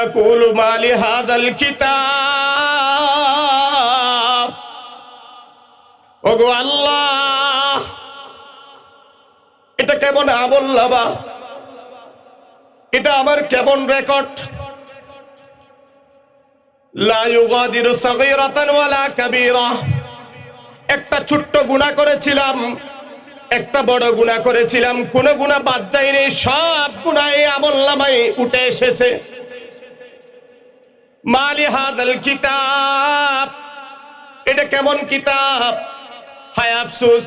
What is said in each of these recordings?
ইয়াকুলু মা লিহাযাল কিতাব, ওগো আল্লাহ, এটা কেমন আমল নামা, এটা আমার কেমন রেকর্ড। লা ইউগাদিরু সাগীরাতান ওয়ালা কাবীরা, একটা ছোট্ট গুনাহ করেছিলাম, একটা বড় গুনাহ করেছিলাম, কোন গুনাহ বাদ যায়নি, সব গুনাহ এই আমলনামায় উঠে এসেছে। মা লিহাযাল কিতাব, এটা কেমন কিতাব। হায় আফসোস,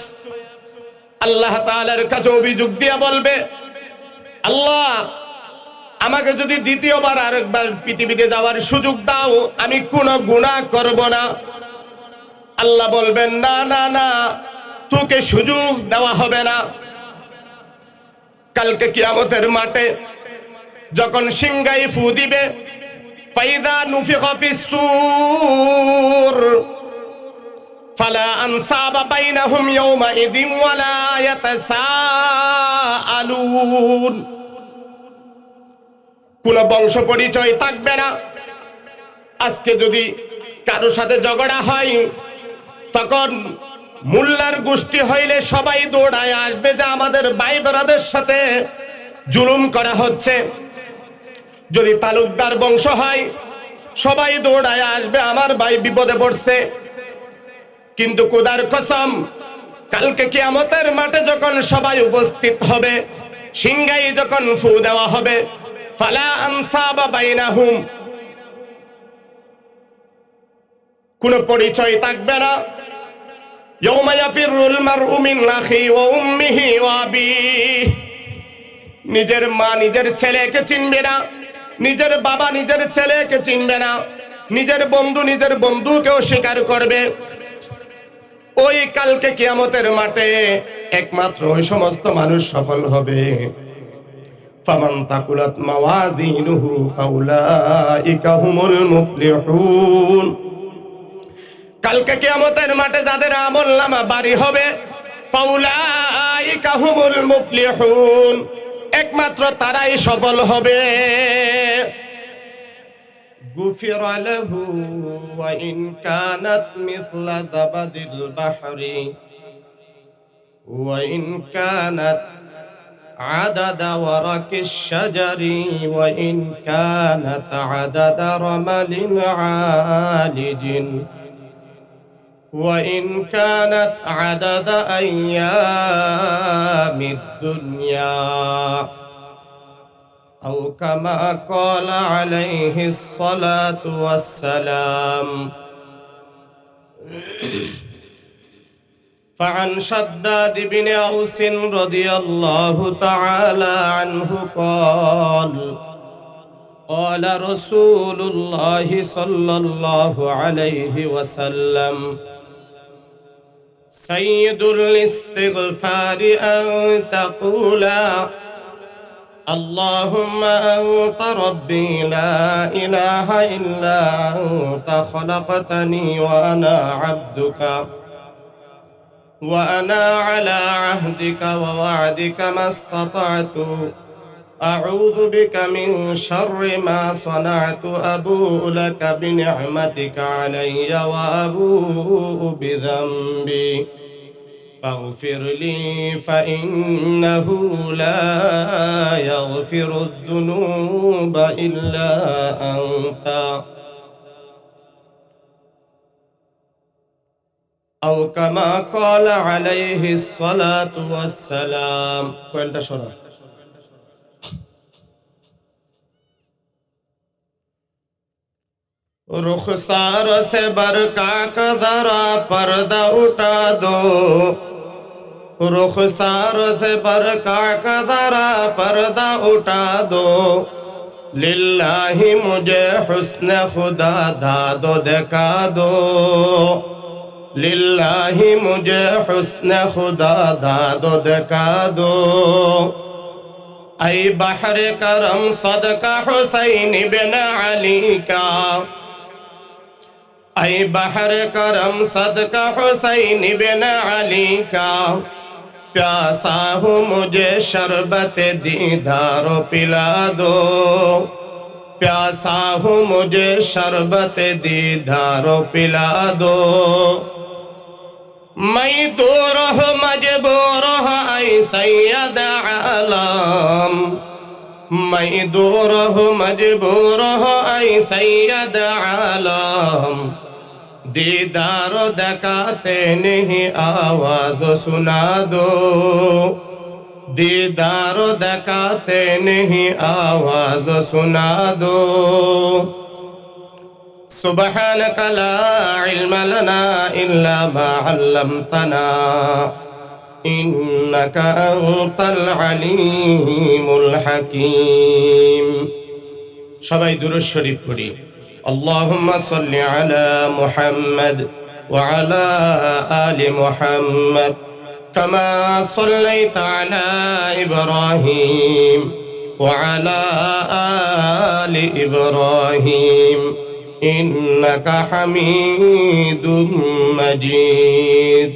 আল্লাহ তাআলার কাছে অভিযোগ দিয়া বলবে, আল্লাহ আমাকে যদি দ্বিতীয়বার আরেকবার পৃথিবীতে যাওয়ার সুযোগ দাও, আমি কোনো গুনাহ করব না। আল্লাহ বলবেন, না না না, তোকে সুযোগ দেওয়া হবে না। কালকে কিয়ামতের মাঠে যখন সিংহাই ফু দিবে, ফাইযা নুফিখা ফিস-সূর ফালা আনসাবা বাইনাহুম ইয়াওমাইযিন ওয়ালা ইয়াতাসাআলুন, কোন বংশ পরিচয় থাকবে না। আজকে যদি কারো সাথে ঝগড়া হয়, তখন মোল্লার গোষ্ঠী হইলে সবাই দৌড়ায় আসবে যে আমাদের ভাই ব্রাদের সাথে জুলুম করা হচ্ছে। যদি তালুকদার বংশ হয়, সবাই দৌড়ায় আসবে আমার ভাই বিপদে পড়ছে। কিন্তু খোদার কসম, কালকে কিয়ামতের মাঠে যখন সবাই উপস্থিত হবে, সিংহাই যখন ফু দেওয়া হবে, ফালা আনসাবা বাইনাহুম, কোন পরিচয় থাকবে না। ইয়াউমা ইয়াফিরুল মারউ মিন আখি ওয়া উম্মিহি ওয়া আবিহি, নিজের মা নিজের ছেলেকে চিনবে না, নিজের বাবা নিজের ছেলেকে চিনবে না, নিজের বন্ধু নিজের বন্ধুকেও স্বীকার করবে। ওই কালকে কিয়ামতের মাঠে একমাত্র ওই সমস্ত মানুষ সফল হবে, ফামান তাকুলাত মাওয়াজিনুহু ফাউলাইকা হুমুল মুফলিহুন। কালকে কিয়ামতের মাঠে যাদের আমলনামা ভারী হবে, ফাউলাইকা হুমুল মুফলিহুন, একমাত্র তারাই সফল হবে। গুফিরা লাহু ওয়া ইন কানাত মিথলা যাবাদিল বাহরি ওয়া ইন কানাত عدد ورق الشجر وإن كانت عدد رمل عالج وإن كانت عدد أيام الدنيا أو كما قال عليه الصلاة والسلام. فعن شداد بن أوس رضي الله تعالى عنه قال قال رسول الله صلى الله عليه وسلم سيد الاستغفار أن تقول اللهم أنت ربي لا إله إلا أنت خلقتني وأنا عبدك وأنا على عهدك ووعدك ما استطعت أعوذ بك من شر ما صنعت أبوء لك بنعمتك علي وأبوء بذنبي فاغفر لي فإنه لا يغفر الذنوب إلا أنت أو كما قال عليه الصلاة والسلام. كويلটা শোনো। रुखसार से बरका का दरा पर्दा उठा दो, रुखसार से बरका का दरा पर्दा उठा दो, लिल्लाही मुझे हुस्न खुदा दादो दिखा दो, लिल्लाही मुझे हुस्न खुदा दादो दिखा दो। ऐ बहर करम सदका हुसैन बिन अली का, ऐ बहर करम सदका हुसैन बिन अली का, प्यासा हूँ मुझे शरबत दीदार पिला दो, प्यासा हूँ मुझे शरबत दीदार पिला दो। मैं दूर हूँ मजबूर हूँ ऐ सैयद आलम, मैं दूर हूँ मजबूर हूँ ऐ सैयद आलम, दीदार दिखाते नहीं आवाज सुना दो, दीदार दिखाते नहीं आवाज सुना दो। सुब्हानक ला इल्म लना इल्ला मा अल्लमतना इन्नका अंतल अलीमुल हकीम। সবাই দুরূদ শরীফ পড়ি। আল্লাহুম্মা সাল্লি আলা মুহাম্মাদ ওয়া আলা আলি মুহাম্মাদ কামা সাল্লাইতা আলা ইব্রাহিম ওয়া আলা আলি ইব্রাহিম ইন্নাকা হামিদুম মাজিদ।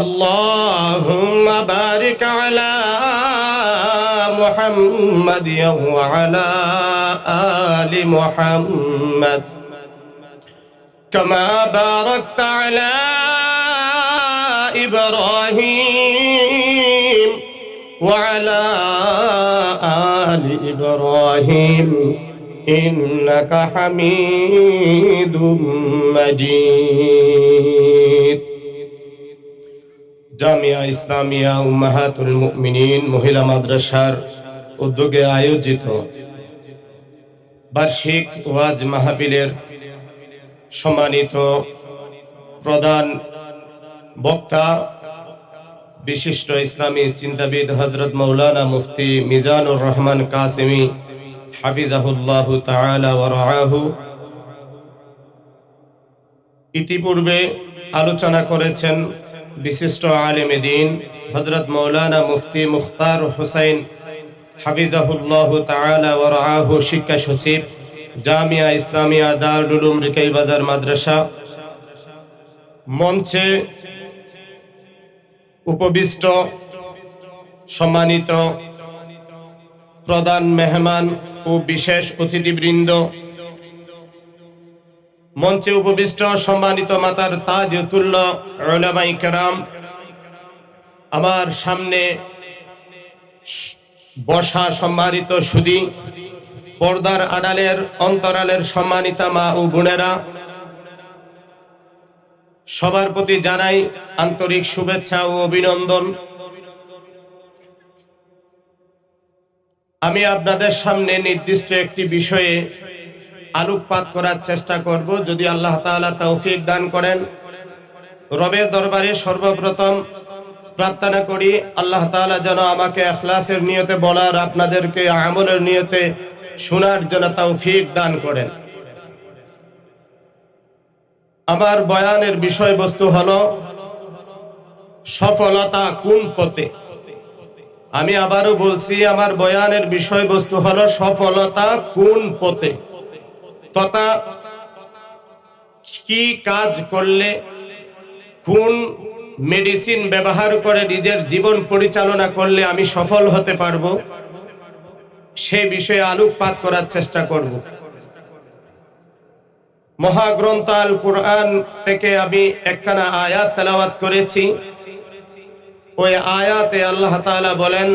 আল্লাহুম্মা বারিক আলা মুহাম্মাদ ওয়া আলা আলি মুহাম্মাদ কামা বারাকতা আলা ইব্রাহিম ওয়া আলা আলি ইব্রাহিম ইন্নাকা হামিদুম মাজিদ। জামিয়া ইসলামিয়া উম্মাহাতুল মুমিনিন মহিলা মাদ্রাসার উদ্যোগে আয়োজিত বার্ষিক ওয়াজ মাহফিলের সম্মানিত প্রধান বক্তা বিশিষ্ট ইসলামী চিন্তাবিদ হযরত মাওলানা মুফতি মিজানুর রহমান কাসেমি হাফিজাহুল্লাহু তাআলা ওয়া রাআহু ইতিপূর্বে আলোচনা করেছেন বিশিষ্ট আলেম দ্বীন হযরত মাওলানা মুফতি মুখতার হোসেন হাফিজাহুল্লাহু তাআলা ওয়া রাআহু, শিক্ষা সচিব জামিয়া ইসলামিয়া দারুল উলুম রিকাই বাজার মাদ্রাসা। মঞ্চে উপবিষ্ট সম্মানিত প্রধান মেহমান ও বিশেষ অতিথিবৃন্দ, মঞ্চে উপবিষ্ট সম্মানিত মাতার তাজতুল্য উলামায়ে কেরাম, আমার সামনে বসা সম্মানিত সুধী, পর্দার আড়ালের অন্তরালের সম্মানিতা মা ও বোনেরা, সবার প্রতি জানাই আন্তরিক শুভেচ্ছা ও অভিনন্দন। আমি আপনাদের সামনে নির্দিষ্ট একটি বিষয়ে আলোকপাত করার চেষ্টা করব, যদি আল্লাহ তাআলা তৌফিক দান করেন। রবের দরবারে সর্বপ্রথম প্রার্থনা করি আল্লাহ তাআলা যেন আমাকে ইখলাসের নিয়তে বলার, আপনাদেরকে আমলের নিয়তে শোনার জন্য তৌফিক দান করেন। আমার বয়ানের বিষয়বস্তু হলো সফলতা কোন পথে। আমি আবারও বলছি, আমার বয়ানের বিষয়বস্তু হলো সফলতা কোন পথে, তথা কি কাজ করলে, কোন মেডিসিন ব্যবহার করে নিজের জীবন পরিচালনা করলে আমি সফল হতে পারবো, সে বিষয়ে আলোকপাত করার চেষ্টা করব। মহাগ্রন্থ আল কুরআন থেকে আমি একখানা আয়াত তেলাওয়াত করেছি। ওই আয়াতে আল্লাহ তাআলা বলেন,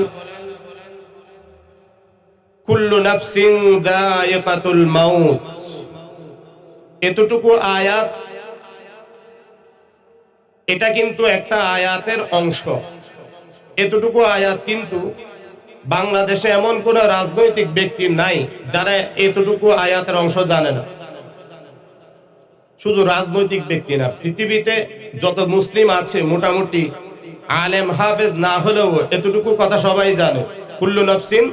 কুল্লু নাফসিন যায়িকাতুল মাউত। এতটুকু আয়াত, এটা কিন্তু একটা আয়াতের অংশ। এতটুকু আয়াত কিন্তু বাংলাদেশে এমন কোন রাজনৈতিক ব্যক্তি নাই যারা এতটুকু আয়াতের অংশ জানে না। শুধু রাজনৈতিক ব্যক্তি না, পৃথিবীতে যত মুসলিম আছে মোটামুটি আলেম হাফেজ না হলেও এতটুকু কথা সবাই জানে, কুল্লু নাফসিন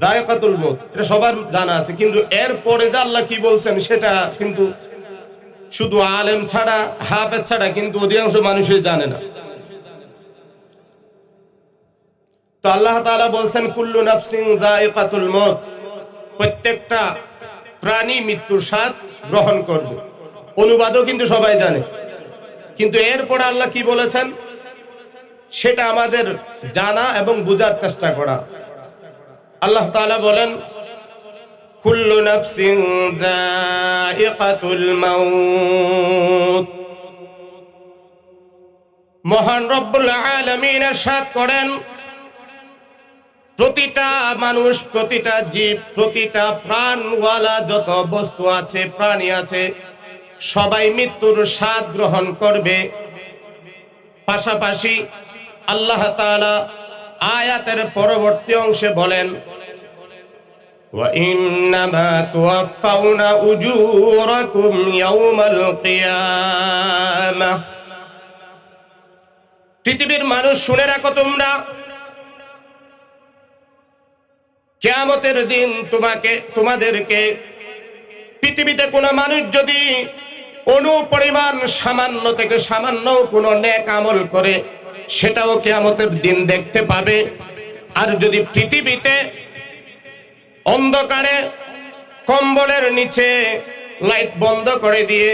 যায়িকাতুল মউত, এটা সবার জানা আছে। কিন্তু এর পরে যে আল্লাহ কি বলছেন সেটা কিন্তু শুধু আলেম ছাড়া, হাফেজ ছাড়া কিন্তু অধিকাংশ মানুষই জানে না। তো আল্লাহ তাআলা বলছেন কুল্লু নাফসিন যায়িকাতুল মউত, প্রত্যেকটা প্রাণী মৃত্যুর স্বাদ গ্রহণ করবে। অনুবাদও কিন্তু সবাই জানে, কিন্তু এরপরে আল্লাহ কি বলেছেন সেটা আমাদের জানা এবং বোঝার চেষ্টা করা। আল্লাহ তাআলা বলেন, কুল্লু নাফসিন যায়িকাতুল মাউত। মহান রব্বুল আলামিন ইরশাদ করেন, প্রতিটা মানুষ, প্রতিটা জীব, প্রতিটা প্রাণওয়ালা যত বস্তু আছে, প্রাণী আছে, সবাই মৃত্যুর স্বাদ গ্রহণ করবে। পাশাপাশি আল্লাহ তাআলা আয়াতের পরবর্তী অংশে বলেন, ওয়া ইন্নামা তুওয়াফাউনা উজুরাকুম ইয়াউমাল কিয়ামাহ। পৃথিবীর মানুষ শুনে রাখো, তোমরা কিয়ামতের দিন তোমাদেরকে পৃথিবীতে কোনো মানুষ যদি অনুপরিমাণ সামান্য থেকে সামান্য কোনো নেক আমল করে, সেটাও কিয়ামতের দিন দেখতে পাবে। আর যদি পৃথিবীতে অন্ধকারে কম্বলের নিচে লাইট বন্ধ করে দিয়ে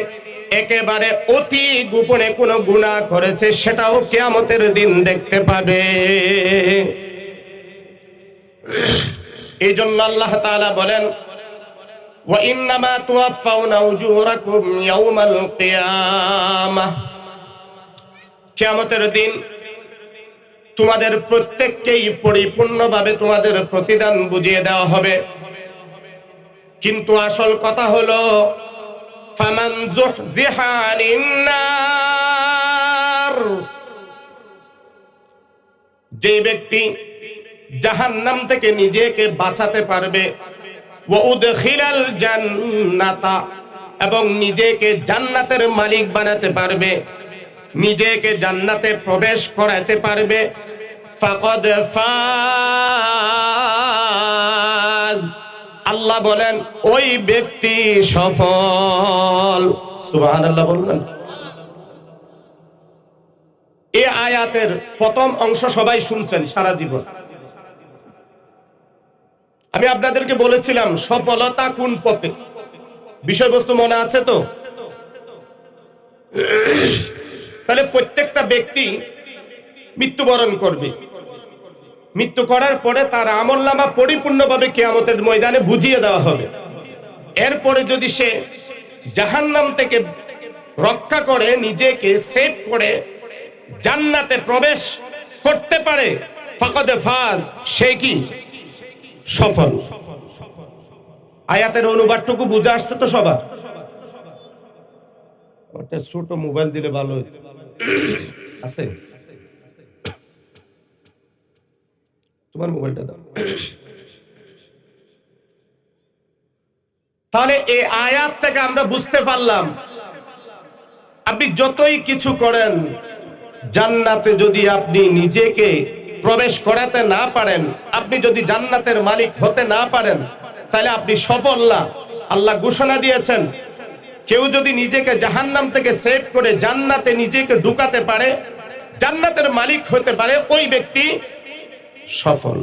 একেবারে অতি গোপনে কোনো গুনাহ করেছে, সেটাও কিয়ামতের দিন দেখতে পাবে। এই জন্য আল্লাহ তাআলা বলেন, ওয়া ইন্নামা তুওয়াফাউনা উজুরাকুম ইয়াউমাল কিয়ামাহ। কিয়ামতের দিন তোমাদের প্রত্যেককেই পরিপূর্ণভাবে তোমাদের প্রতিদান বুঝিয়ে দেওয়া হবে। কিন্তু আসল কথা হলো, ফামান যুহজিহা আনিন নার, যে ব্যক্তি জাহান্নাম থেকে নিজেকে বাঁচাতে পারবে, ওয়া উদখিলাল জান্নাতা, এবং নিজেকে জান্নাতের মালিক বানাতে পারবে, নিজেকে জান্নাতে প্রবেশ করাতে পারবে, ফাকাদ ফাজ, আল্লাহ বলেন ওই ব্যক্তি সফল। সুবহানাল্লাহ বলবেন। এই আয়াতের প্রথম অংশ সবাই শুনছেন সারা জীবন। আমি আপনাদেরকে বলেছিলাম সফলতা কোন পথে, বিষয়বস্তু মনে আছে তো? তাহলে প্রত্যেকটা ব্যক্তি মৃত্যুবরণ করবে। মৃত্যু করার পরে তার আমলনামা পরিপূর্ণভাবে কিয়ামতের ময়দানে বুঝিয়ে দেওয়া হবে। এরপরে যদি সে জাহান্নাম থেকে রক্ষা করে, নিজেকে সেভ করে জান্নাতে প্রবেশ করতে পারে, ফাকাদ ফাজ, সে কি সফল। আয়াতের অনুবাদটুকু বুঝে আসছে তো সবার? একটা ছোট মোবাইল দিলে ভালো হতো। আছে? তোমার মোবাইলটা দাও। তাহলে এই আয়াত থেকে আমরা বুঝতে পারলাম, আপনি যতই কিছু করেন, জান্নাতে যদি আপনি নিজেকে প্রবেশ করাতে না পারেন, আপনি যদি জান্নাতের মালিক হতে না পারেন, তাহলে আপনি সফল না। আল্লাহ ঘোষণা দিয়েছেন, কেউ যদি নিজেকে জাহান্নাম থেকে সেভ করে জান্নাতে নিজেকে ঢুকাতে পারে, জান্নাতের মালিক হতে পারে, ওই ব্যক্তি সফল।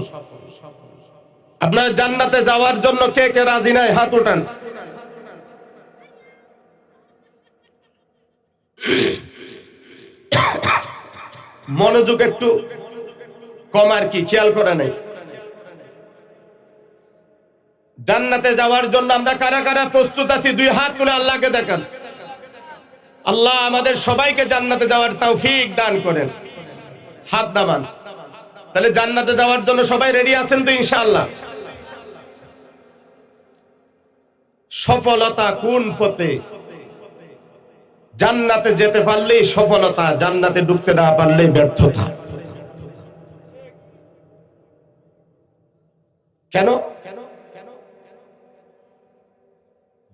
আপনার জান্নাতে যাওয়ার জন্য কে কে রাজি নাই? হাত উঠান। মনোযোগ একটু কম আর কি, খেয়াল করে নাই। জান্নাতে যাওয়ার জন্য আমরা কারা কারা প্রস্তুত আছি? দুই হাত তুলে আল্লাহকে দেখান। আল্লাহ আমাদের সবাইকে জান্নাতে যাওয়ার তৌফিক দান করেন। হাত নামান। তাহলে জান্নাতে যাওয়ার জন্য সবাই রেডি আছেন তো ইনশাআল্লাহ? সফলতা কোন পথে? জান্নাতে যেতে পারলেই সফলতা, জান্নাতে ঢুকতে না পারলেই ব্যর্থতা। কেন?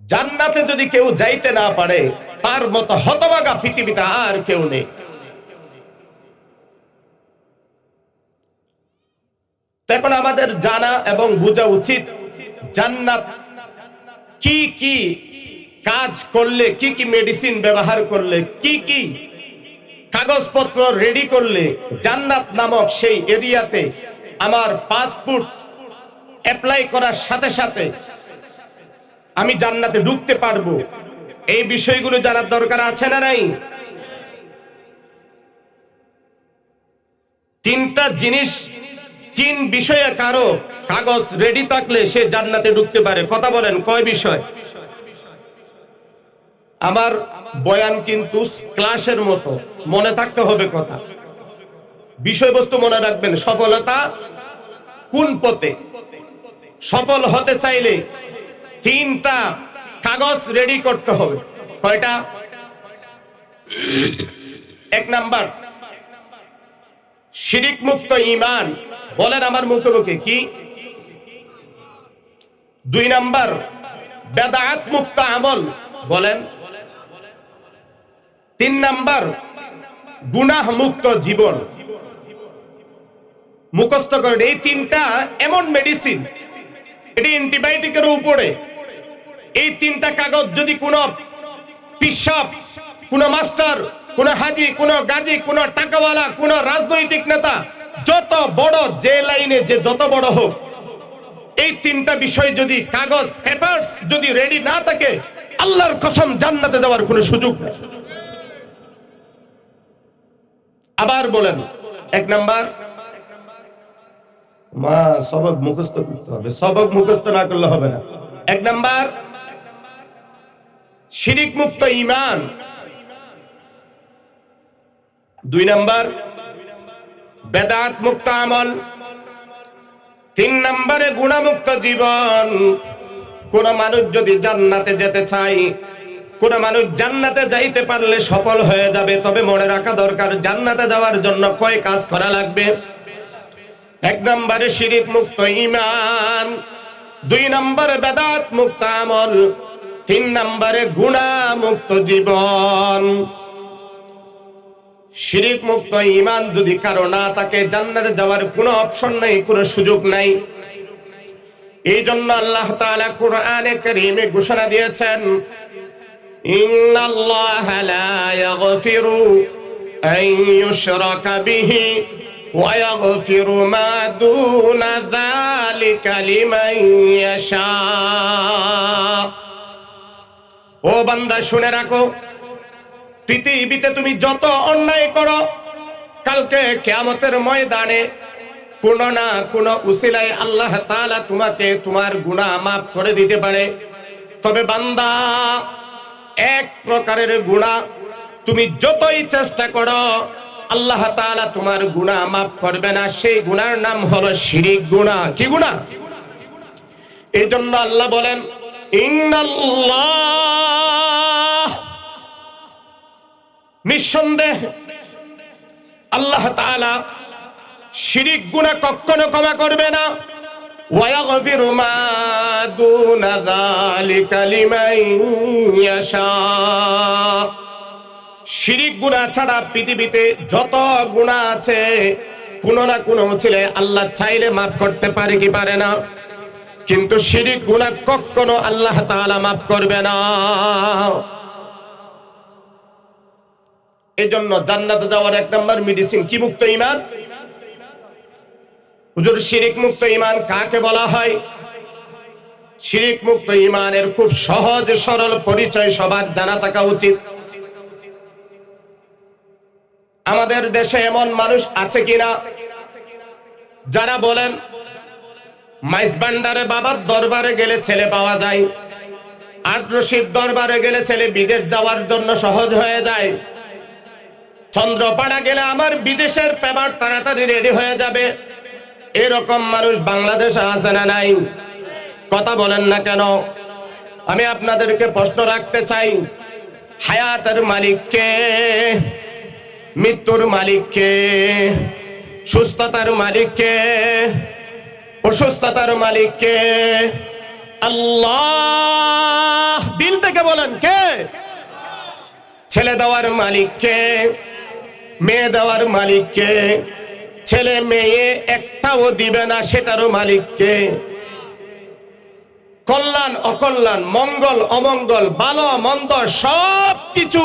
জান্নাতে যদি কেউ যাইতে না পারে, তার মতো হতভাগা পৃথিবীতে আর কেউ নেই। এখন আমাদের জানা এবং বোঝা উচিত, জান্নাত কি কি কাজ করলে, কি কি মেডিসিন ব্যবহার করলে, কি কি কাগজপত্র রেডি করলে জান্নাত নামক সেই এরিয়াতে আমার পাসপোর্ট অ্যাপ্লাই করার সাথে সাথে আমি জান্নাতে ঢুকতে পারবো। এই বিষয়গুলো জানার দরকার আছে না নাই? তিন বিষয়ে কারো কাগজ রেডি থাকলে সে জান্নাতে ঢুকতে পারে। কথা বলেন কয় বিষয়? আমার বয়ান কিন্তু ক্লাসের মতো, মনে থাকতে হবে কথা, বিষয়বস্তু মনে রাখবেন। সফলতা কোন পথে? সফল হতে চাইলে তিনটা কাগজ রেডি করতে হবে। কয়টা? এক নাম্বার শিরিক মুক্ত ঈমান, বলেন আমার মুখে মুখে কি? দুই নাম্বার বেদাত মুক্ত আমল, বলেন। তিন নাম্বার গুনাহ মুক্ত জীবন। মুখস্থ করেন, এই তিনটা এমন মেডিসিন, এটি অ্যান্টিবায়োটিকের উপরে। এই তিনটা কাগজ যদি কোনো পিসাব, কোন মাস্টার, কোন হাজি, কোন গাজী, কোন টাকাওয়ালা, কোন রাজনৈতিক নেতা, যত বড় যে লাইনে যে যত বড় হোক, এই তিনটা বিষয় যদি কাগজ পেপারস যদি রেডি না থাকে, আল্লাহর কসম জান্নাতে যাওয়ার কোনো সুযোগ নেই। আবার বলেন, এক নাম্বার মা সবক মুখস্থ করতে হবে, সবক মুখস্থ না করলে হবে না। এক নাম্বার শিরিক মুক্ত ঈমান। দুই নাম্বার বেদাত মুক্ত আমল। তিন নম্বরে গুণামুক্ত জীবন। কোন মানুষ যদি জান্নাতে যেতে চায়, কোন মানুষ জান্নাতে যাইতে পারলে সফল হয়ে যাবে। তবে মনে রাখা দরকার, জান্নাতে যাওয়ার জন্য কয় কাজ করা লাগবে? এক নম্বরে শিরিক মুক্ত ঈমান, দুই নম্বরে বেদাত মুক্ত আমল, তিন নম্বরে গুণামুক্ত জীবন। শিরিক মুক্ত ঈমান যদি কারো না থাকে, জান্নাতে যাওয়ার কোনো অপশন নাই, কোনো সুযোগ নাই। এই জন্য আল্লাহ তাআলা কোরআনে কারীমে ঘোষণা দিয়েছেন, ইন্নাল্লাহা লা ইয়াগফিরু আন ইউশরাকা বিহি ওয়া ইয়াগফিরু মা দুনা যালিকা লিমান ইয়াশা। ও বান্দা শুনে রাখো, পৃথিবীতে তুমি যত অন্যায় করো, কালকে কিয়ামতের ময়দানে কোনো না কোনো উসিলায় আল্লাহ তাআলা তোমাকে তোমার গুনাহ মাফ করে দিতে পারে। তবে বান্দা, এক প্রকারের গুনাহ তুমি যতই চেষ্টা করো, আল্লাহ তাআলা তোমার গুনাহ মাফ করবে না। সেই গুনার নাম হলো শিরিক গুনাহ। কি গুনাহ? এই জন্য আল্লাহ বলেন, ইন্নাল্লাহ, নিঃসন্দেহ আল্লাহ তাআলা শিরিক গুনাহ কখনো ক্ষমা করবে না। ওয়া ইয়াগফিরু মা দুনা যালিকা লিমান ইয়াশা। শিরিক গুনাহ ছাড়া পৃথিবীতে যত গুনাহ আছে, কোনো না কোনো ছেলে আল্লাহ চাইলে মাফ করতে পারে কি পারে না? কিন্তু শিরিক গুনাহ কখনো আল্লাহ তাআলা মাফ করবে না। এই জন্য জান্নাতে যাওয়ার এক নম্বর মেডিসিন কি? মুক্ত ঈমান। হুজুর, শিরিক মুক্ত ঈমান কাকে বলা হয়? শিরিক মুক্ত ঈমানের খুব সহজ সরল পরিচয় সবার জানা থাকা উচিত। আমাদের দেশে এমন মানুষ আছে কিনা যারা বলেন, মাইজ ভান্ডারে বাবার দরবারে গেলে ছেলে পাওয়া যায়, আদ্রশির দরবারে গেলে ছেলে বিদেশ যাওয়ার জন্য সহজ হয়ে যায়, চন্দ্রপাড়া গেলে আমার বিদেশের পেপার তাড়াতাড়ি রেডি হয়ে যাবে। এরকম মানুষ বাংলাদেশে আছে না নাই? কথা বলেন না কেন? আমি আপনাদেরকে প্রশ্ন রাখতে চাই, হায়াতের মালিক কে? মৃত্যুর মালিক কে? সুস্থতার মালিক কে? অসুস্থতার মালিক কে? আল্লাহ। দিল থেকে বলেন কে? ছেলে দেওয়ার মালিক কে? মেয়ে দেওয়ার মালিক কে? ছেলে মেয়ে একটাও দিবে না সেটারও মালিক কে? কল্যাণ অকল্যাণ, মঙ্গল অমঙ্গল, ভালো মন্দ সব কিছু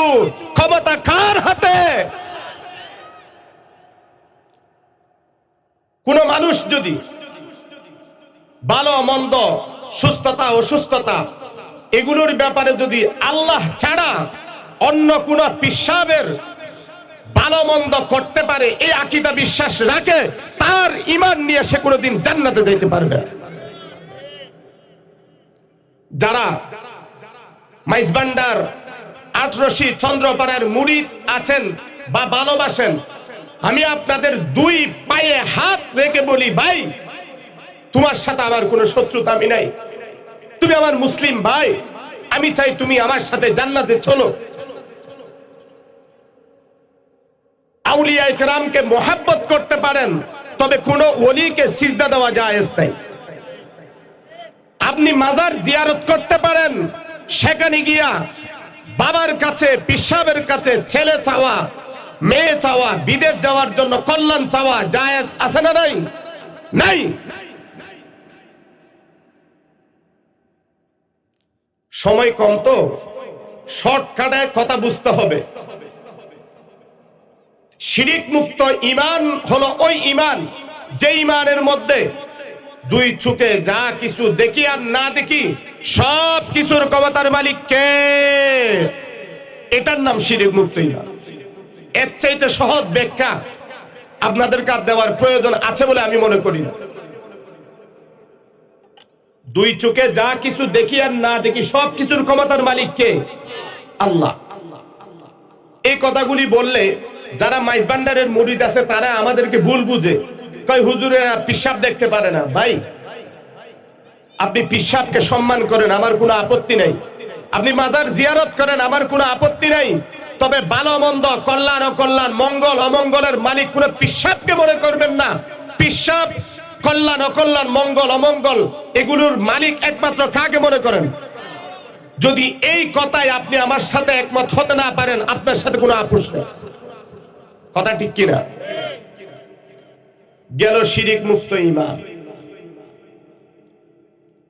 ক্ষমতা কার হাতে? কোন মানুষ যদি ভালো মন্দ, সুস্থতা অসুস্থতা এগুলোর ব্যাপারে যদি আল্লাহ ছাড়া অন্য কোন পিসাবের ভালো মন্দ করতে পারে এই আকীদা বিশ্বাস রাখে, তার ঈমান নিয়ে সে কোনোদিন জান্নাতে যাইতে পারবে না। যারা মাইজবান্ডার আটরশি চন্দ্রপাড়ার মুরিদ আছেন বা ভালোবাসেন, আমি আপনাদের দুই পায়ে হাত রেখে বলি, ভাই তোমার সাথে আমার কোনো শত্রুতা আমি নাই, তুমি আমার মুসলিম ভাই, আমি চাই তুমি আমার সাথে জান্নাতে চলো। আউলিয়া ইকরামকে মোহাব্বত করতে পারেন, তবে কোন ওলিকে সিজদা দেওয়া জায়েজ নাই। আপনি মাজার জিয়ারত করতে পারেন, সেখানে গিয়া বাবার কাছে, পিসাবের কাছে ছেলে চাওয়া, মেয়ে চাওয়া, বিদেশ যাওয়ার জন্য কল্যাণ চাওয়া জায়েজ আছে না নাই? নাই। সময় কম তো শর্টকাটে কথা বুঝতে হবে। শিরিক মুক্ত ঈমান হলো ওই ঈমান যে ঈমানের মধ্যে দুই চোখে যা কিছু দেখি আর না দেখি সব কিছুর ক্ষমতার মালিক কে, এটার নাম শিরিক মুক্ত ঈমান। এর চাইতে সহজ ব্যাখ্যা আপনাদের কাছে দেওয়ার প্রয়োজন আছে বলে আমি মনে করি না। দুই চোখে যা কিছু দেখি আর না দেখি সব কিছুর ক্ষমতার মালিক কে? আল্লাহ। এই কথাগুলি বললে যারা মাইজবান্ডারের মুরিদ আছে তারা আমাদেরকে ভুল বুঝে, কয় হুজুরেরা পিশাব দেখতে পারে না। ভাই, আপনি পিশাবকে সম্মান করেন, আমার কোনো আপত্তি নাই। আপনি মাজার জিয়ারত করেন, আমার কোনো আপত্তি নাই। তবে ভালো মন্দ, কল্যাণ অকল্যাণ, মঙ্গল অমঙ্গলের মালিক কোনো পিশাবকে মনে করবেন না। পিশাব, কল্যাণ অকল্যাণ, মঙ্গল অমঙ্গল এগুলোর মালিক একমাত্র কাকে মনে করেন? যদি এই কথায় আপনি আমার সাথে একমত হতে না পারেন, আপনার সাথে কোনো আপোষ নেই। কথা ঠিক কিনা? গেল শিরিক মুক্ত ঈমান।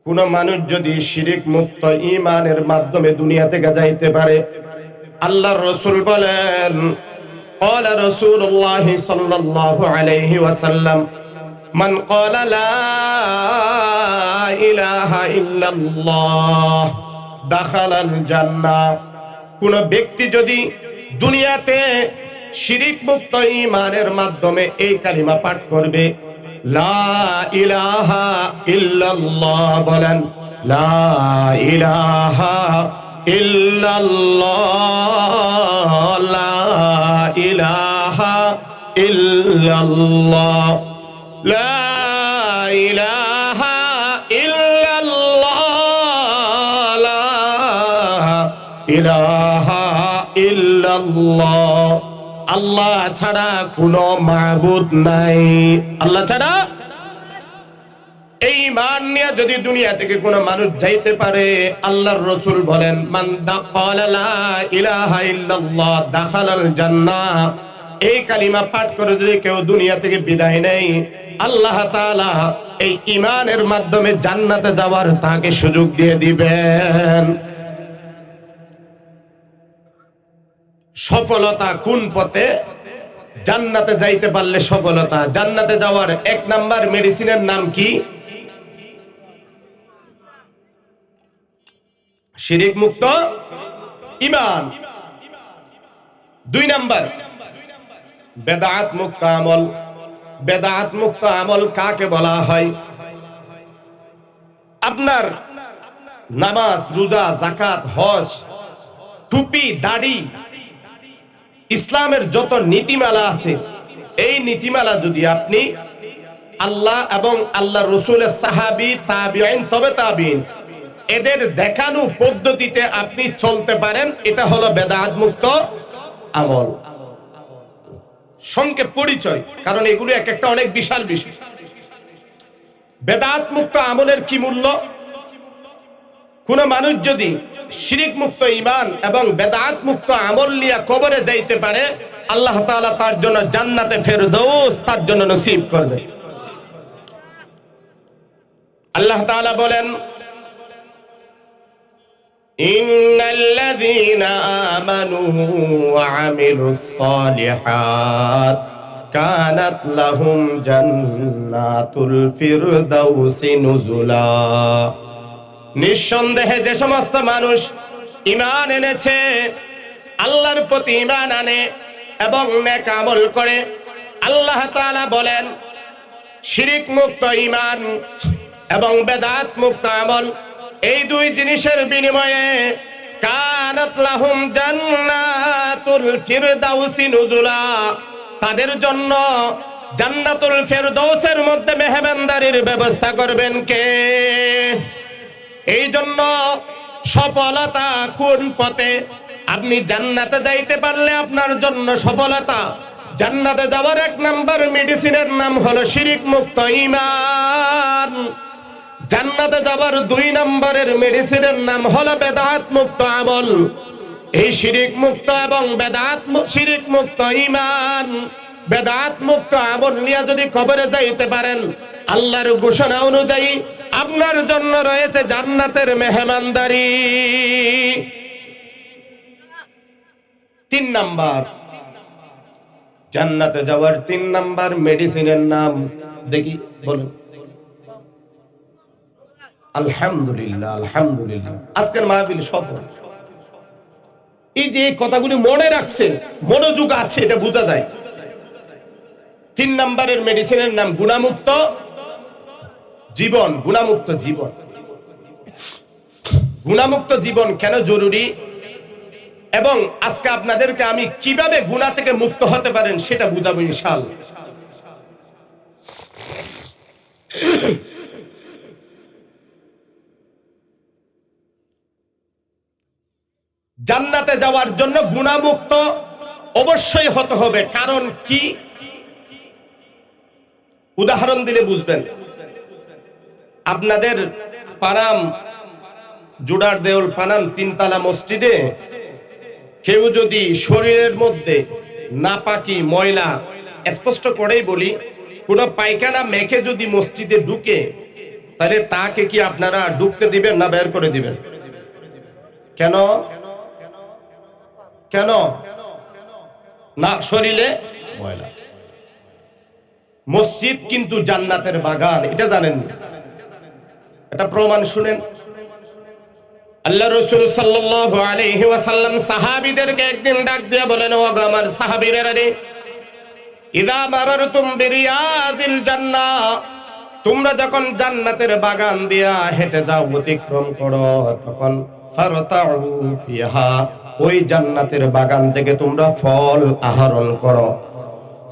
কোন মানুষ যদি শিরিক মুক্ত ঈমানের মাধ্যমে দুনিয়া থেকে যাইতে পারে, আল্লাহর রাসূল বলেন, ক্বালা রাসূলুল্লাহ সাল্লাল্লাহু আলাইহি ওয়াসাল্লাম, মান ক্বালা লা ইলাহা ইল্লাল্লাহ দাখালাল জান্নাহ। কোন ব্যক্তি যদি দুনিয়াতে শিরিক মুক্ত ঈমানের মাধ্যমে এই কালিমা পাঠ করবে, লা ইলাহা ইল্লাল্লাহ, বলেন লা ইলাহা ইল্লাল্লাহ, লা ইলাহা ইল্লাল্লাহ, লা ইলাহা ইল্লাল্লাহ, লা ইলাহা ইল্লাল্লাহ, আল্লাহ ছাড়া কোনো মাবুদ নাই, আল্লাহ ছাড়া। এই ঈমান নিয়ে যদি দুনিয়া থেকে কোনো মানুষ যাইতে পারে, আল্লাহর রাসূল বলেন, মান ক্বালা লা ইলাহা ইল্লাল্লাহ দাখালাল জান্নাহ। এই কালিমা পাঠ করে যদি কেউ দুনিয়া থেকে বিদায় নেয়, আল্লাহ তাআলা এই ঈমানের মাধ্যমে জান্নাতে যাওয়ার তাকে সুযোগ দিয়ে দিবেন। সফলতা কোন পথে? জান্নাতে যাইতে পারলে সফলতা। জান্নাতে যাওয়ার এক নাম্বার মেডিসিনের নাম কি? শিরিক মুক্ত ঈমান। দুই নাম্বার বেদাত মুক্ত আমল। বেদাত মুক্ত আমল কাকে বলা হয়? আপনার নামাজ, রোজা, যাকাত, হজ, টুপি, দাড়ি, ইসলামের যত নীতিমালা আছে, এই নীতিমালা যদি আপনি আল্লাহ এবং আল্লাহর রাসূলের সাহাবী, তাবিঈন, তবে তাবিঈন এদের দেখানো পদ্ধতিতে আপনি চলতে পারেন, এটা হলো বেদাত মুক্ত আমল। সংক্ষেপ পরিচয়, কারণ এগুলো এক একটা অনেক বিশাল বিষয়। বেদাত মুক্ত আমলের কি মূল্য? কোন মানুষ যদি শিরিক মুক্ত ঈমান এবং বেদাত মুক্ত আমল নিয়ে কবরে যাইতে পারে, আল্লাহ তাআলা তার জন্য জান্নাতে ফেরদৌস তার জন্য নসিব করবে। আল্লাহ তাআলা বলেন, ইন্নাল্লাযীনা আমানু ওয়া আমিলুস সালিহাত কানাত লাহুম জান্নাতুল ফিরদাউসি নুজুলা। নিঃসন্দেহে যে সমস্ত মানুষ ঈমান এনেছে, আল্লাহর প্রতি ঈমান আনে, এবং নেক আমল করে, আল্লাহ তাআলা বলেন শিরিক মুক্ত ঈমান এবং বেদাত মুক্ত আমল, এই দুই জিনিসের বিনিময়ে কানাত লাহুম জান্নাতুল ফিরদাউসি নুজুলা, তাদের জন্য জান্নাতুল ফিরদাউসের মধ্যে মেহমানদারির ব্যবস্থা করবেন কে? এই জন্য সফলতা কোন পথে? আপনি জান্নাতে যাইতে পারলে আপনার জন্য সফলতা। জান্নাতে যাওয়ার 1 নাম্বার মেডিসিনের নাম হলো শিরিক মুক্ত ঈমান। জান্নাতে যাওয়ার 2 নম্বরের মেডিসিনের নাম হলো বেদাত মুক্ত আমল। এই শিরিক মুক্ত এবং শিরিক মুক্ত ঈমান, বেদাত মুক্ত আমল নিয়ে যদি কবরে যাইতে পারেন, আল্লাহর ঘোষণা অনুযায়ী আপনার জন্য রয়েছে জান্নাতের মেহমানদারি। 3 নাম্বার, জান্নাতে যাওয়ার 3 নাম্বার মেডিসিনের নাম দেখি বলুন। আলহামদুলিল্লাহ, আলহামদুলিল্লাহ। আজকের মাহফিল সফল। এই যে কথাগুলি মনে রাখছেন, মনোযোগ আছে, এটা বোঝা যায়। 3 নাম্বারের মেডিসিনের নাম গুনাহমুক্ত জীবন। গুনাহমুক্ত জীবন, গুনাহমুক্ত জীবন কেন জরুরি এবং আজকে আপনাদেরকে আমি কিভাবে গুনাহ থেকে মুক্ত হতে পারেন সেটা বুঝাবো ইনশাআল্লাহ। জান্নাতে যাওয়ার জন্য গুনাহমুক্ত অবশ্যই হতে হবে। কারণ কি? উদাহরণ দিলে বুঝবেন। আপনাদের পানাম জুড়ার দেউল পানাম 3 তলা মসজিদে কেউ যদি শরীরের মধ্যে নাপাকি ময়লা, স্পষ্ট করেই বলি, কোন পায়খানা মেখে যদি মসজিদে ঢুকে, তাহলে তাকে কি আপনারা ঢুকতে দিবেন না বের করে দিবেন? কেন? কেন না? শরীরে ময়লা। মসজিদ কিন্তু জান্নাতের বাগান, এটা জানেন? এটা প্রমাণ শুনেন। আল্লাহ রাসূল সাল্লাল্লাহু আলাইহি ওয়াসাল্লাম সাহাবীদেরকে একদিন ডাক দিয়ে বলেন, ও আমার সাহাবীরা রে, ইযা মারারতুম বিরিয়াজিল জান্নাহ, তোমরা যখন জান্নাতের বাগান দিয়া হেঁটে যাও, অতিক্রম করো, তখন ফারতাউ ফিহা, ওই জান্নাতের বাগান থেকে তোমরা ফল আহরণ করো।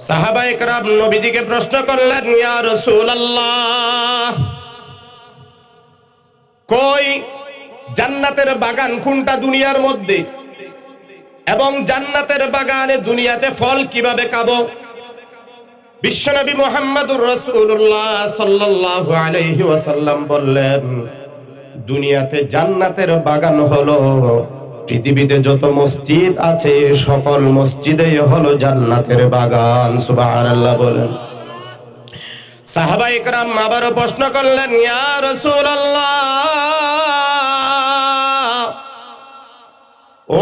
সাহাবায়ে কেরাম নবীজিকে প্রশ্ন করলেন, ইয়া রাসূলুল্লাহ, কই জান্নাতের বাগান কোনটা দুনিয়ার মধ্যে, এবং জান্নাতের বাগানে দুনিয়াতে ফল কিভাবে খাবো? বিশ্বনবী মুহাম্মদুর রাসূলুল্লাহ সাল্লাল্লাহু আলাইহি ওয়াসাল্লাম বললেন, দুনিয়াতে জান্নাতের বাগান হলো পৃথিবীতে যত মসজিদ আছে সকল মসজিদেই হলো জান্নাতের বাগান। সুবহানাল্লাহ বলেন। সাহাবায়ে কেরাম আবারও প্রশ্ন করলেন, ইয়া রাসূলুল্লাহ,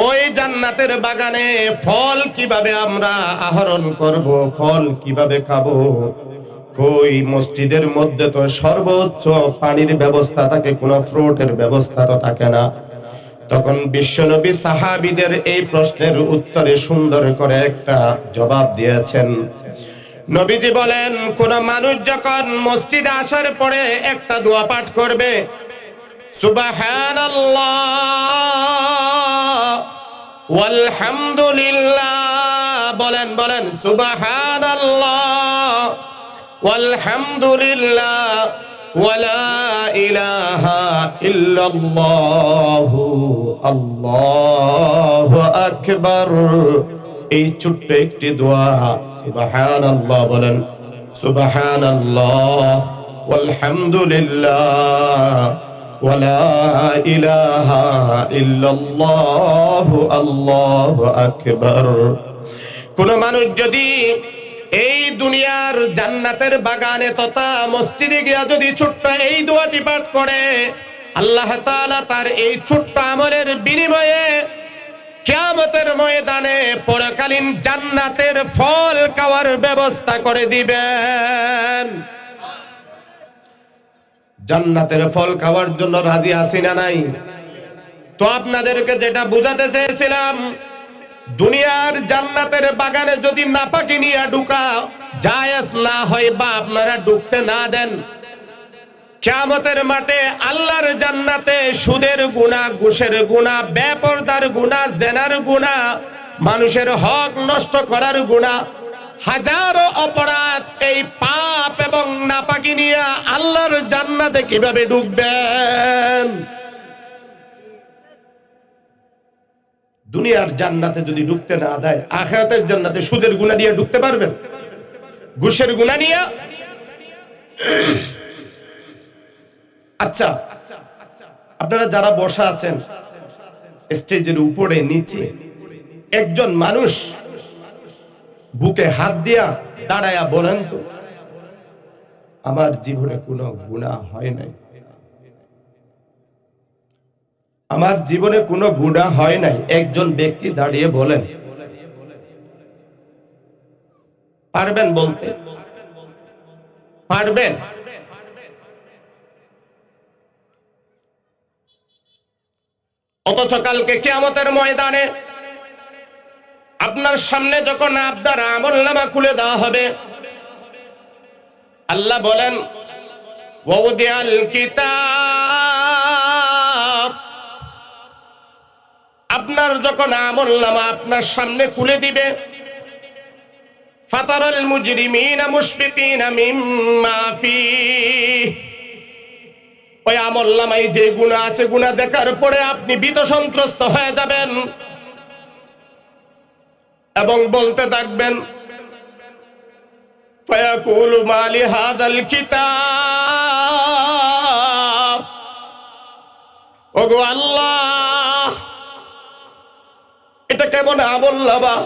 ওই জান্নাতের বাগানে ফল কিভাবে আমরা আহরণ করব, ফল কিভাবে খাবো? কই মসজিদের মধ্যে তো সর্বোচ্চ পানির ব্যবস্থা থাকে, কোনো ফ্রুটের ব্যবস্থা তো থাকে না। তখন বিশ্বনবী সাহাবীদের এই প্রশ্নের উত্তরে সুন্দর করে একটা জবাব দিয়েছেন। নবীজি বলেন, কোন মানুষ যখন মসজিদে আসার পরে একটা দোয়া পাঠ করবে, সুবহানাল্লাহ ওয়ালহামদুলিল্লাহ, বলেন বলেন, সুবহানাল্লাহ ওয়ালহামদুলিল্লাহ ওয়ালা ইলাহা ইল্লাল্লাহু আল্লাহু আকবার। এই ছোট্ট একটি দোয়া, সুবহানাল্লাহ বলেন, সুবহানাল্লাহ ওয়ালহামদুলিল্লাহ ওয়ালা ইলাহা ইল্লাল্লাহু আল্লাহু আকবার। কোন মানুষ যদি এই দুনিয়ার জান্নাতের বাগানে তথা মসজিদে গিয়া যদি ছোট্ট এই দোয়াটি পাঠ করে, আল্লাহ তাআলা তার এই ছোট্ট আমলের বিনিময়ে কিয়ামতের ময়দানে পরকালীন জান্নাতের ফল খাওয়ার ব্যবস্থা করে দিবেন। জান্নাতের ফল খাওয়ার জন্য রাজি আছি না নাই? তো আপনাদেরকে যেটা বুঝাতে চেয়েছিলাম, দুনিয়ার জান্নাতের বাগানে যদি নাপাকি নিয়ে ঢুকা জায়েজ না হয় বা আপনারা ঢুকতে না দেন, কিয়ামতের মাঠে আল্লাহর জান্নাতে সুদের গুনাহ, ঘুষের গুনাহ, বেপরদার গুনাহ, জেনার গুনাহ, মানুষের হক নষ্ট করার গুনাহ, হাজারো অপরাধ, এই পাপ এবং নাপাকি নিয়ে আল্লাহর জান্নাতে কিভাবে ঢুকবেন? দুনিয়ার জান্নাতে যদি ঢুকতে না দেয়, আখিরাতের জান্নাতে সুদের গুনাহ নিয়ে ঢুকতে পারবেন? ঘুষের গুনাহ নিয়ে? আচ্ছা, আপনারা যারা বসা আছেন স্টেজের উপরে নিচে, একজন মানুষ বুকে হাত দিয়া দাঁড়ায়া বলেন তো, আমার জীবনে কোনো গুনাহ হয় নাই, আমার জীবনে কোনো গুনাহ হয় নাই। একজন ব্যক্তি দাঁড়িয়ে বলেন, পারবেন বলতে? পারবেন? অথচ কালকে কিয়ামতের ময়দানে আপনার সামনে যখন আপনার আমলনামা খুলে দেওয়া হবে, আল্লাহ বলেন ওয়াউদিয়াল কিতাব, আপনার যখন আমলনামা আপনার সামনে খুলে দিবে, ফাতারাল মুজরিমিনা মুশফিকিনা মিম্মা ফীহ, ওই আমলনামায় যে গুনাহ আছে, গুনাহ দেখার পরে আপনি ভীত সন্ত্রস্ত হয়ে যাবেন এবং বলতে থাকবেন ফায়াকুলু মালি হাযাল কিতাব, ওগো আল্লাহ, এটা কেমন আমলনামা,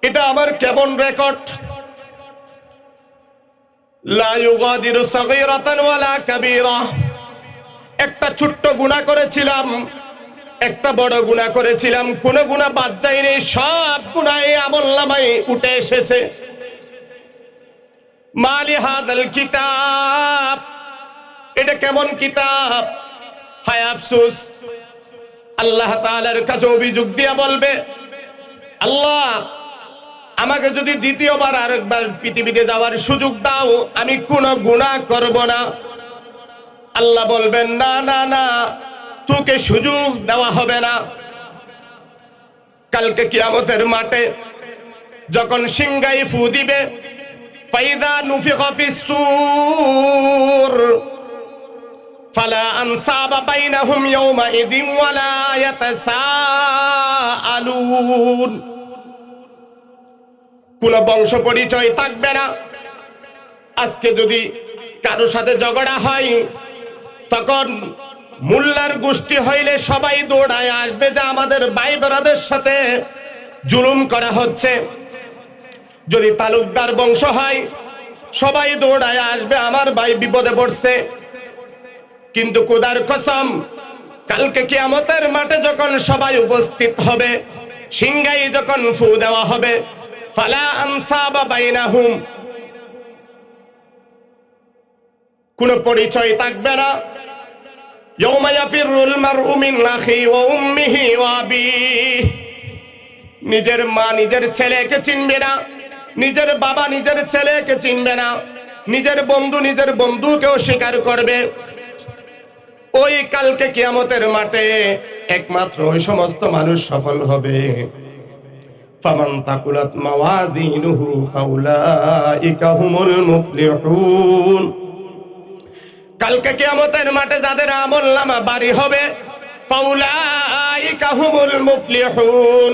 এটা আমার কেমন রেকর্ড, লা ইউগাদিরু সাগীরাতান ওয়ালা কাবীরা, একটা ছোট্ট গুনাহ করেছিলাম, একটা বড় গুনাহ করেছিলাম, কোন গুনাহ বাদ যায়নি, সব গুনাহ এই আমলনামায় উঠে এসেছে। মালি হাযাল কিতাব, এটা কেমন কিতাব? হায় আফসোস, আল্লাহ তাআলার কাছে অভিযোগ দিয়া বলবে, আল্লাহ আমাকে যদি দ্বিতীয়বার আরেকবার পৃথিবীতে যাওয়ার সুযোগ দাও, আমি কোনো গুনাহ করব না। আল্লাহ বলবেন, না না না, তোকে সুযোগ দেওয়া হবে না। কালকে কিয়ামতের মাঠে যখন সিংহায় ফু দিবে, ফাইদা নুফিখা ফিস-সূর ফালা আনসাবা বাইনাহুম ইয়াওমাইযিন ওয়ালা ইয়াতাসাআলুন, কোন বংশ পরিচয় থাকবে না। আজকে যদি কারোর সাথে ঝগড়া হয়, তখন মোল্লার গোষ্ঠী হইলে সবাই দৌড়ায় আসবে যে আমাদের ভাই বোনদের সাথে জুলুম করা হচ্ছে। যদি তালুকদার বংশ হয়, সবাই দৌড়ায় আসবে আমার ভাই বিপদে পড়ছে। কিন্তু খোদার কসম, কালকে কিয়ামতের মাঠে যখন সবাই উপস্থিত হবে, সিংহায় যখন ফু দেওয়া হবে, ফালা আনসাবা বাইনাহুম, কোন পরিচয় থাকবে না। ইয়াউমা ইয়াফিরুল মারউ মিন আখি ওয়া উম্মিহি ওয়া আবিহি, নিজের মা নিজের ছেলেকে চিনবে না, নিজের বাবা নিজের ছেলেকে চিনবে না, নিজের বন্ধু নিজের বন্ধুকেও স্বীকার করবে। ওই কালকে কিয়ামতের মাঠে একমাত্র ওই সমস্ত মানুষ সফল হবে, ফামান তাকুলাত মাওয়াজিনুহু ফাউলাইকা হুমুল মুফলিহুন। কালকে কিয়ামতের মাঠে যাদের আমলনামা ভারী হবে, ফাউলাইকা হুমুল মুফলিহুন,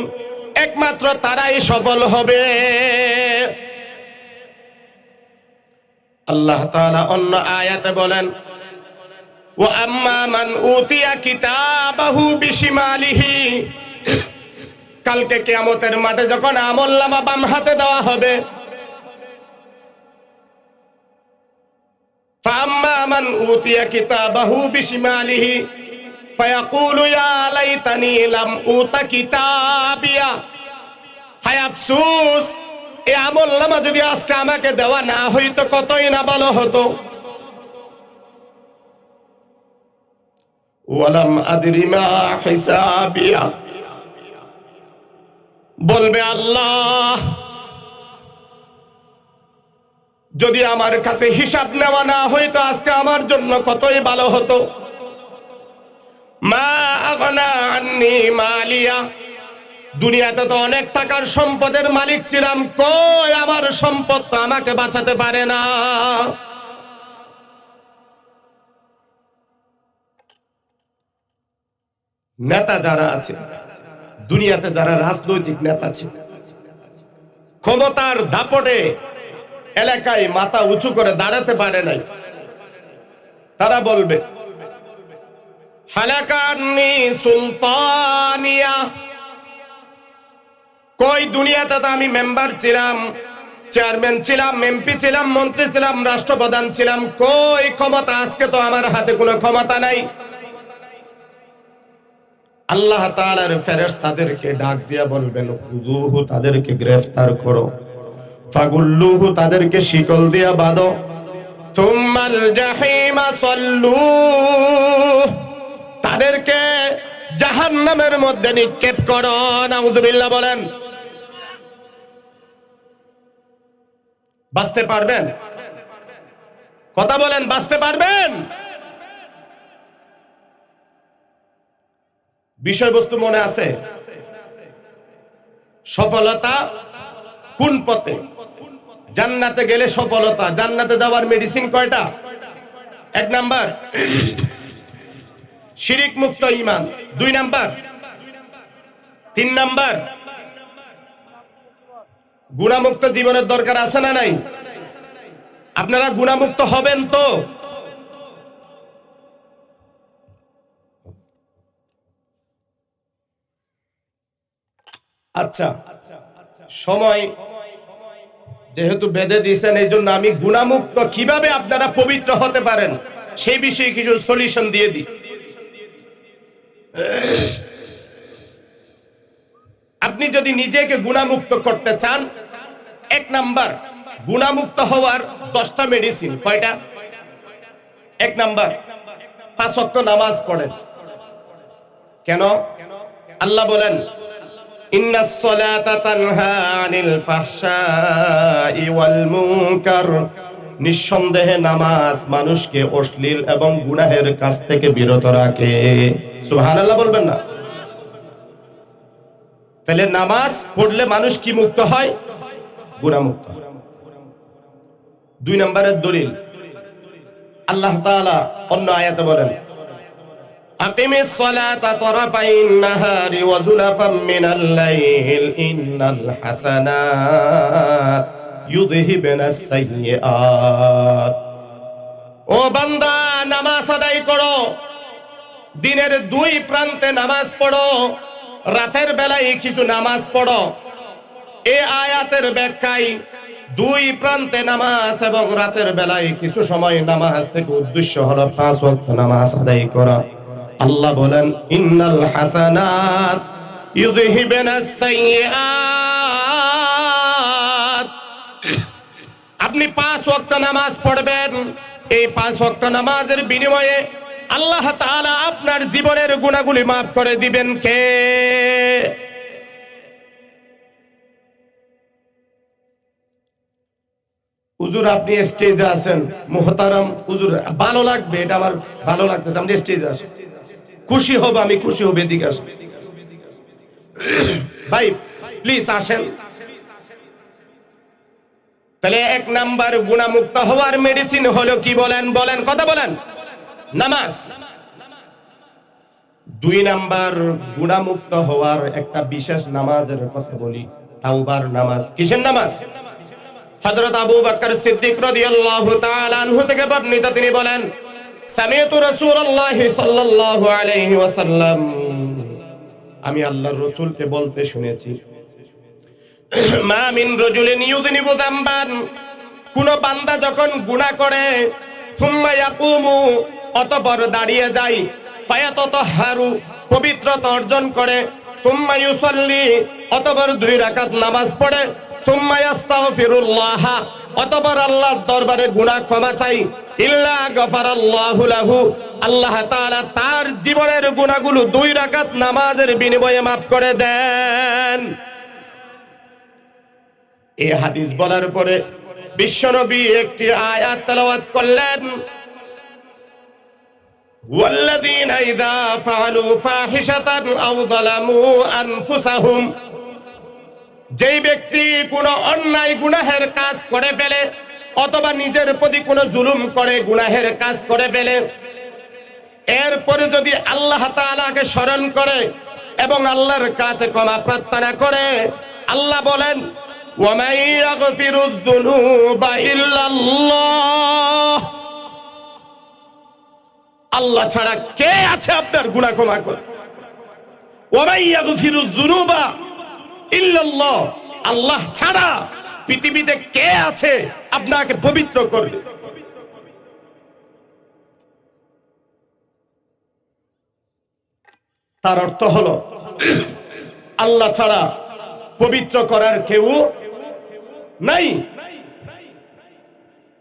একমাত্র তারাই সফল হবে। আল্লাহ তাআলা অন্য আয়াতে বলেন, ওয়া আম্মা মান উতিয়া কিতাবাহু বিশিমালিহি, কালকে কিয়ামতের মাঠে যখন আমলনামা বাম হাতে দেওয়া হবে, ফাম্মা মান উতিয়া কিতাবাহু বিশিমালিহি ফায়াকুলু ইয়া লাইতানি লাম উতা কিতাবিয়া, হায় আফসোস, এই আমলনামা যদি আজকে আমাকে দেওয়া না হইতো কতই না ভালো হতো। ওয়ালাম আদরি মা হিসাবিয়া, বলবে আল্লাহ, যদি আমার কাছে হিসাব নেওয়া না হইতো আজকে আমার জন্য কতই ভালো হতো। মা আগনা আন্নি মালিয়া, দুনিয়াতে তো অনেক টাকার সম্পদের মালিক ছিলাম, কই আমার সম্পদ তো আমাকে বাঁচাতে পারে না। নেতা যারা আছে দুনিয়াতে, যারা রাজনৈতিক নেতা ছিল, ক্ষমতার দাপটে এলাকায় মাথা উঁচু করে দাঁড়াতে পারে নাই, তারা বলবে হালাকান্নি সুলতানিয়া, কই দুনিয়াতে তো আমি মেম্বার ছিলাম, চেয়ারম্যান ছিলাম, এমপি ছিলাম, মন্ত্রী ছিলাম, রাষ্ট্রপ্রধান ছিলাম, কই ক্ষমতা, আজকে তো আমার হাতে কোনো ক্ষমতা নাই। আল্লাহ তাআলার ফেরেশতাদেরকে ডাক দিয়া বলবেন খুযুহু, তাদেরকে গ্রেফতার করো, ফাগুল্লুহু, তাদেরকে শিকল দিয়া বাঁধো, সুম্মাল জাহিমা সাল্লু, তাদেরকে জাহান্নামের মধ্যে নিক্ষেপ করো। নাউজুবিল্লাহ বলেন। বাঁচতে পারবেন? কথা বলেন, বাঁচতে পারবেন? বিষয়বস্তু মনে আছে? সফলতা কোন পথে? জান্নাতে গেলে সফলতা। জান্নাতে যাওয়ার মেডিসিন কয়টা? 1 নাম্বার শিরিক মুক্ত ঈমান, 2 নাম্বার, 3 নাম্বার গুনাহমুক্ত জীবনের দরকার আছে না নাই? আপনারা গুনাহমুক্ত হবেন তো? আচ্ছা, সময় যেহেতু বেঁধে দিয়েছেন, এই জন্য আমি গুনাহমুক্ত কিভাবে আপনারা পবিত্র হতে পারেন সেই বিষয়ে কিছু সলিউশন দিয়ে দিই। আপনি যদি নিজেকে গুনাহমুক্ত করতে চান, 1 নাম্বার গুনাহমুক্ত হওয়ার 10টা মেডিসিন। কয়টা? 1 নাম্বার 5 ওয়াক্ত নামাজ পড়েন। কেন? আল্লাহ বলেন ইন্নাস সালাতা তানহা আনিল ফাহশাই ওয়াল মুনকার, নিঃসন্দেহে নামাজ মানুষকে অশ্লীল এবং গুনাহের কাছ থেকে বিরত রাখে। সুবহানাল্লাহ বলবেন না? তাহলে নামাজ পড়লে মানুষ কি মুক্ত হয়? গুনাহমুক্ত। 2 নম্বরের দলিল আল্লাহ তাআলা অন্য আয়াতে বলেন আকিমিস সালাতা তারাফাইন নাহারি ওয়া যুলাফাম মিনাল লাইল ইন্নাল হাসানাত ইউযহিবুনাস সাইয়্যাত। ও বান্দা, নামাজ আদায় করো, দিনের 2 প্রান্তে নামাজ পড়ো, রাতের বেলায় কিছু নামাজ পড়ো। এই আয়াতের ব্যাখ্যায় 2 প্রান্তে নামাজ এবং রাতের বেলায় কিছু সময় নামাজ থেকে উদ্দেশ্য হলো 5 ওয়াক্ত নামাজ আদায় করা। আল্লাহ বলেন ইন্নাল হাসানাত ইউযহিবুনাস সাইয়্যাত। আপনি 5 ওয়াক্ত নামাজ পড়বেন, এই 5 ওয়াক্ত নামাজের বিনিময়ে আল্লাহ তাআলা আপনার জীবনের গুনাহগুলি মাফ করে দিবেন। কে? হুজুর আপনি স্টেজে আছেন, মুহতারাম হুজুর, ভালো লাগবে, এটা আমার ভালো লাগতেছে, আপনি স্টেজে আসেন, খুশি হব, আমি খুশি হব, এদিকে আসেন ভাই, প্লিজ আসেন। তাহলে 1 নাম্বার গুনাহমুক্ত হওয়ার মেডিসিন হলো কি? বলেন বলেন, কথা বলেন, নামাজ। 2 নাম্বার গুনাহমুক্ত হওয়ার একটা বিশেষ নামাজের কথা বলি, তাওবার নামাজ। কিসের নামাজ? হযরত আবু বকর সিদ্দিক রাদিয়াল্লাহু তাআলা আনহু থেকে বর্ণিত, তিনি বলেন সামি'তু রাসূলুল্লাহ সাল্লাল্লাহু আলাইহি ওয়াসাল্লাম, আমি আল্লাহর রাসূলকে বলতে শুনেছি, মা মিন রাজুলিন ইউযনিবু যামবান, কোন বান্দা যখন গুনাহ করে, সুম্মা ইয়াকুমু, অতঃপর দাঁড়িয়ে যায়, ফায়াতাতাহহারু, পবিত্রতা অর্জন করে, সুম্মা ইউসাল্লি, অতঃপর 2 রাকাত নামাজ পড়ে, সুম্মা ইস্তাগফিরুল্লাহ, অতঃপর আল্লাহর দরবারে গুনাহ ক্ষমা চাই, ইল্লা গফারাল্লাহু লাহু, আল্লাহ তাআলা তার জীবনের গুনাহগুলো 2 রাকাত নামাজের বিনিময়ে মাফ করে দেন। এই হাদিস বলার পরে বিশ্বনবী একটি আয়াত তেলাওয়াত করলেন, ওয়াল্লাযীনা ইযা ফাআলু ফাহিশাতান আও যালামু আনফুসাহুম, যেই ব্যক্তি কোনো অন্যায় গুনাহের কাজ করে ফেলে অথবা নিজের প্রতি কোনো জুলুম করে গুনাহের কাজ করে ফেলে, এরপরে যদি আল্লাহ তাআলাকে স্মরণ করে এবং আল্লাহর কাছে ক্ষমা প্রার্থনা করে, আল্লাহ বলেন ওয়া মান ইয়াগফিরুয যুনুবা ইল্লাল্লাহ, আল্লাহ ছাড়া কে আছে আপনার গুনাহ ক্ষমা করে? ওয়া মান ইয়াগফিরুয যুনুবা ইল্লাল্লাহ, আল্লাহ ছাড়া পৃথিবীতে কে আছে আপনাকে পবিত্র করবে? তার অর্থ হলো আল্লাহ ছাড়া পবিত্র করার কেউ নাই।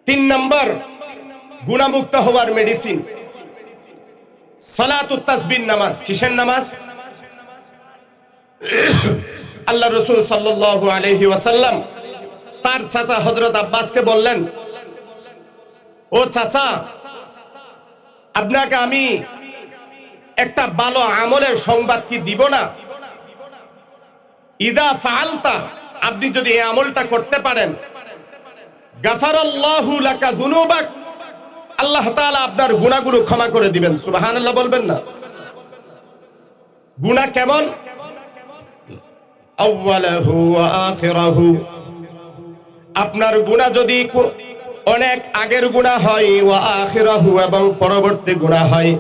3 নম্বর গুনাহমুক্ত হওয়ার মেডিসিন সালাতুত তাসবিহ নামাজ। কিসের নামাজ? আল্লাহ রাসূল সাল্লাল্লাহু আলাইহি ওয়াসাল্লাম তার চাচা হযরত আব্বাসকে বললেন, ও চাচা, আপনাকে আমি একটা ভালো আমলের সংবাদ কি দিব না? ইদা ফাআলতা, আপনি যদি এই আমলটা করতে পারেন, গাফারাল্লাহু লাকা যুনুবাক, আল্লাহ তাআলা আপনার গুনাহগুলো ক্ষমা করে দিবেন। সুবহানাল্লাহ বলবেন না? গুনাহ কেমন? আউয়ালাহু ওয়া আখিরাহু, আপনার গুনাহ যদি অনেক আগের গুনাহ হয়, ওয়া আখিরাহু, এবং পরবর্তী গুনাহ হয়,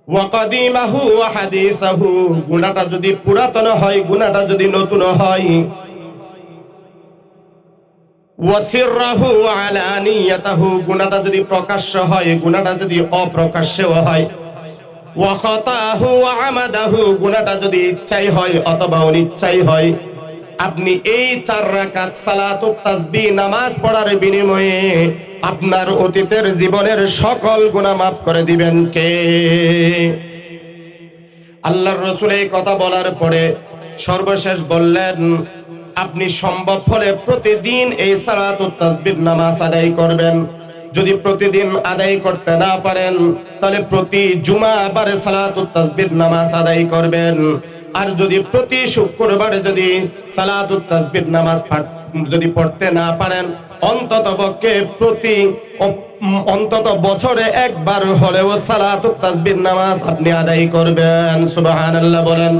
ওয়া কাদিমাহু ওয়া হাদিসাহু, গুনাহটা যদি পুরাতন হয়, গুনাহটা যদি নতুন হয়, ওয়া সিররাহু ওয়া আলানিয়াতাহু, গুনাহটা যদি প্রকাশ্য হয়, গুনাহটা যদি অপ্রকাশ্যও হয়, ওয়া খাতাহু ওয়া আমাদাহু, গুনাহটা যদি ইচ্ছাই হয় অথবা অনিচ্ছাই হয়, আপনি এই 4 রাকাত সালাতুত তাসবিহ নামাজ পড়ার বিনিময়ে আপনার অতীতের জীবনের সকল গুনাহ মাফ করে দিবেন কে? আল্লাহর রাসূল এই কথা বলার পরে সর্বশেষ বললেন, আপনি সম্ভব হলে প্রতিদিন এই সালাতুত তাসবিহ নামাজ আদায় করবেন। যদি প্রতিদিন আদায় করতে না পারেন, তাহলে প্রতি জুমাবারে সালাতুত তাসবিহ নামাজ আদায় করবেন। আর যদি প্রতি শুক্রবারে যদি সালাতুত তাসবিহ নামাজ যদি পড়তে না পারেন, অন্তত বছরে একবার হলেও সালাতুত তাসবিহ নামাজ আপনি আদায় করবেন। সুবহানাল্লাহ বলেন।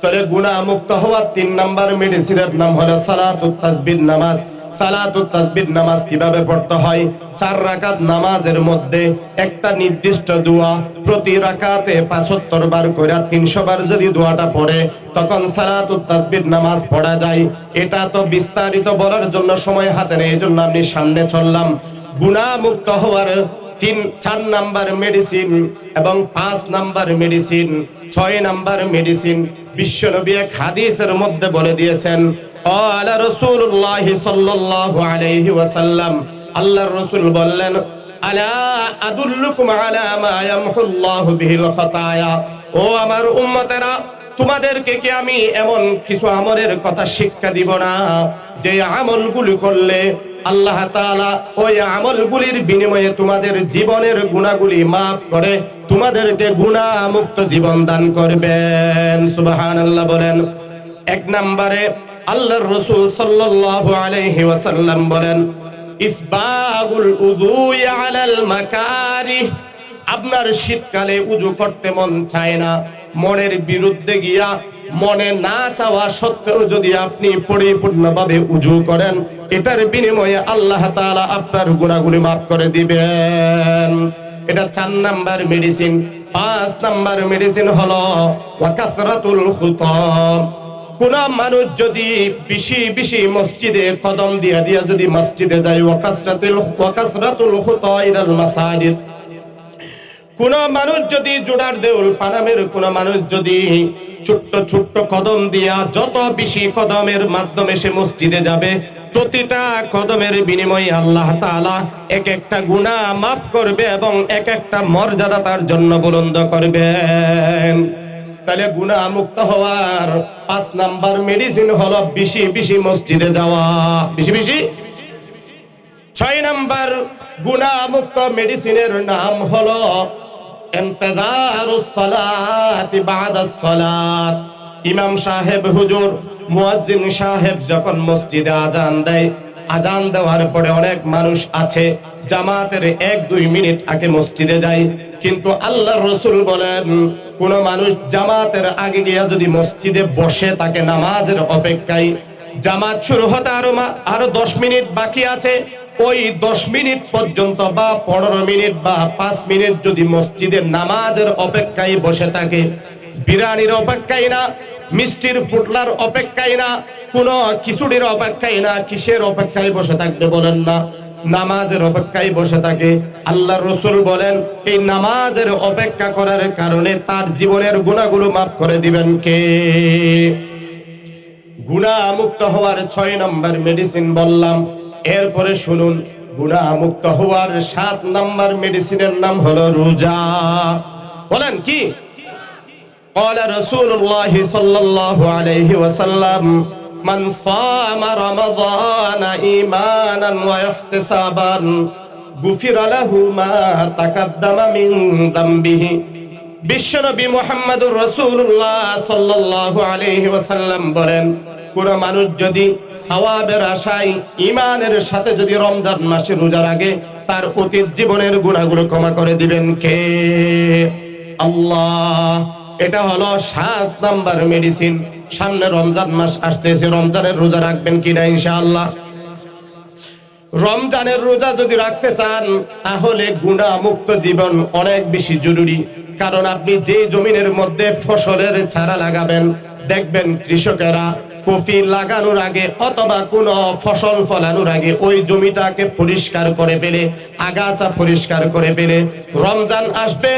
তাহলে গুনাহ মুক্ত হওয়ার 3 নাম্বার মেডিসিনের নাম হলো সালাতুত তাসবিহ নামাজ। সালাতুত তাসবিহ নামাজ কিভাবে পড়তে হয়? 4 রাকাত নামাজের মধ্যে একটা নির্দিষ্ট দোয়া, প্রতি রাকাতে 75 বার করে 300 বার যদি দোয়াটা পড়ে, তখন সালাতুত তাসবিহ নামাজ পড়া যায়। এটা তো বিস্তারিত বলার জন্য সময় হাতে নেই, এজন্য আমি সামনে চললাম। গুনাহ মুক্ত হওয়ার 4 নাম্বার মেডিসিন এবং 5 নাম্বার মেডিসিন, 6 নাম্বার মেডিসিন বিশ্বনবী এক হাদিসের মধ্যে বলে দিয়েছেন। ক্বালা রাসূলুল্লাহ সাল্লাল্লাহু আলাইহি ওয়াসাল্লাম, আল্লাহর রাসূল বললেন, আলা আদুল্লুকুম আলা মা ইয়ামহুল্লাহু বিহিল খাতায়া, ও আমার উম্মতেরা, তোমাদেরকে কি আমি এমন কিছু আমলের কথা শিক্ষা দিব না, যে আমলগুলো করলে আল্লাহ তাআলা ওই আমলগুলির বিনিময়ে তোমাদের জীবনের গুনাহগুলি মাফ করে তোমাদেরকে গুনাহ মুক্ত জীবন দান করবেন। সুবহানাল্লাহ বলেন। 1 নম্বরে আল্লাহর রাসূল সাল্লাল্লাহু আলাইহি ওয়াসাল্লাম বলেন, ইসবাগুল উযুই আলাল মাকারিহ, আপনার শীতকালে উযু করতে মন চায় না, মনের বিরুদ্ধে গিয়া মনে না চাওয়া সত্ত্বেও যদি আপনি পরিপূর্ণভাবে উযু করেন, এটার বিনিময়ে আল্লাহ তাআলা আপনার গুনাহগুলি মাফ করে দিবেন। এটা 4 নাম্বার মেডিসিন। 5 নাম্বার মেডিসিন হলো ওয়া কাসরাতুল খুতা। কোন মানুষ যদি বেশি মসজিদে কদম দিয়া যদি মসজিদে যায়, ওয়া কাসরাতুল খুতা ইলাল মাসাজিদ। কোন মানুষ যদি জোড়ার দেউল পানামের কোন মানুষ যদি ছোট্ট কদম দিয়া, যত বেশি কদমের মাধ্যমে সে মসজিদে যাবে, প্রতিটা কদমের বিনিময়ে আল্লাহ তাআলা এক একটা গুনাহ মাফ করবে এবং এক একটা মর্যাদা তার জন্য বুলন্দ করবেন। তাহলে গুনাহ মুক্ত হওয়ার 5 নাম্বার মেডিসিন হলো বেশি বেশি মসজিদে যাওয়া, বেশি বেশি। 6 নাম্বার গুনাহ মুক্ত মেডিসিনের নাম হলো ইন্তিজারুস সালাতি বাদাস সালাত। ইমাম সাহেব হুজুর মুয়াজ্জিন সাহেব যখন মসজিদে আজান দেয়, আজান দেওয়ার পরে অনেক মানুষ আছে জামাতের 1-2 মিনিট আগে মসজিদে যায়, কিন্তু আল্লাহর রাসূল বলেন কোন মানুষ জামাতের আগে গিয়া যদি মসজিদে বসে থাকে নামাজের অপেক্ষায়, জামাত শুরু হতে আরো 10 মিনিট বাকি আছে, ওই 10 মিনিট পর্যন্ত বা 15 মিনিট বা 5 মিনিট যদি মসজিদের নামাজের অপেক্ষায় বসে থাকে, বিরিয়ানির অপেক্ষায় না, মিষ্টির পুটলার অপেক্ষায় না, কোন খিচুড়ির অপেক্ষায় না, কিসের অপেক্ষায় বসে থাকবে বলেন না? নামাজের অপেক্ষায় বসে থাকে। আল্লাহর রাসূল বলেন এই নামাজের অপেক্ষা করার কারণে তার জীবনের গুনাহগুলো মাফ করে দিবেন কে? গুনাহ মুক্ত হওয়ার 6 নম্বর মেডিসিন বললাম। এরপরে শুনুন, গুনাহ মুক্ত হওয়ার 7 নম্বর মেডিসিনের নাম হলো রোজা। বলেন কি? قال رسول الله صلى الله عليه وسلم من صام رمضان إيمانا واحتسابا غفر له ما تقدم من ذنبه। বিশ্বনবী মুহাম্মদুর রাসূলুল্লাহ সাল্লাল্লাহু আলাইহি ওয়াসাল্লাম বলেন, কোন মানুষ যদি সওয়াবের আশায় ঈমানের সাথে যদি রমজান মাসে রোজা রাখে, তার অতীত জীবনের গুনাহগুলো ক্ষমা করে দিবেন কে? আল্লাহ। এটা হলো 7 নাম্বার মেডিসিন। সামনে রমজান মাস আসতেছে, রমজানের রোজা রাখবেন কিনা ইনশাআল্লাহ? রমজানের রোজা যদি রাখতে চান তাহলে গুনাহ মুক্ত জীবন অনেক বেশি জরুরি। কারণ আপনি যে জমিনের মধ্যে ফসলের চারা লাগাবেন, দেখবেন কৃষকেরা কফি লাগানোর আগে অথবা কোনো ফসল ফলানোর আগে ওই জমিটাকে পরিষ্কার করে ফেলে, আগাছা পরিষ্কার করে ফেলে। রমজান আসবে,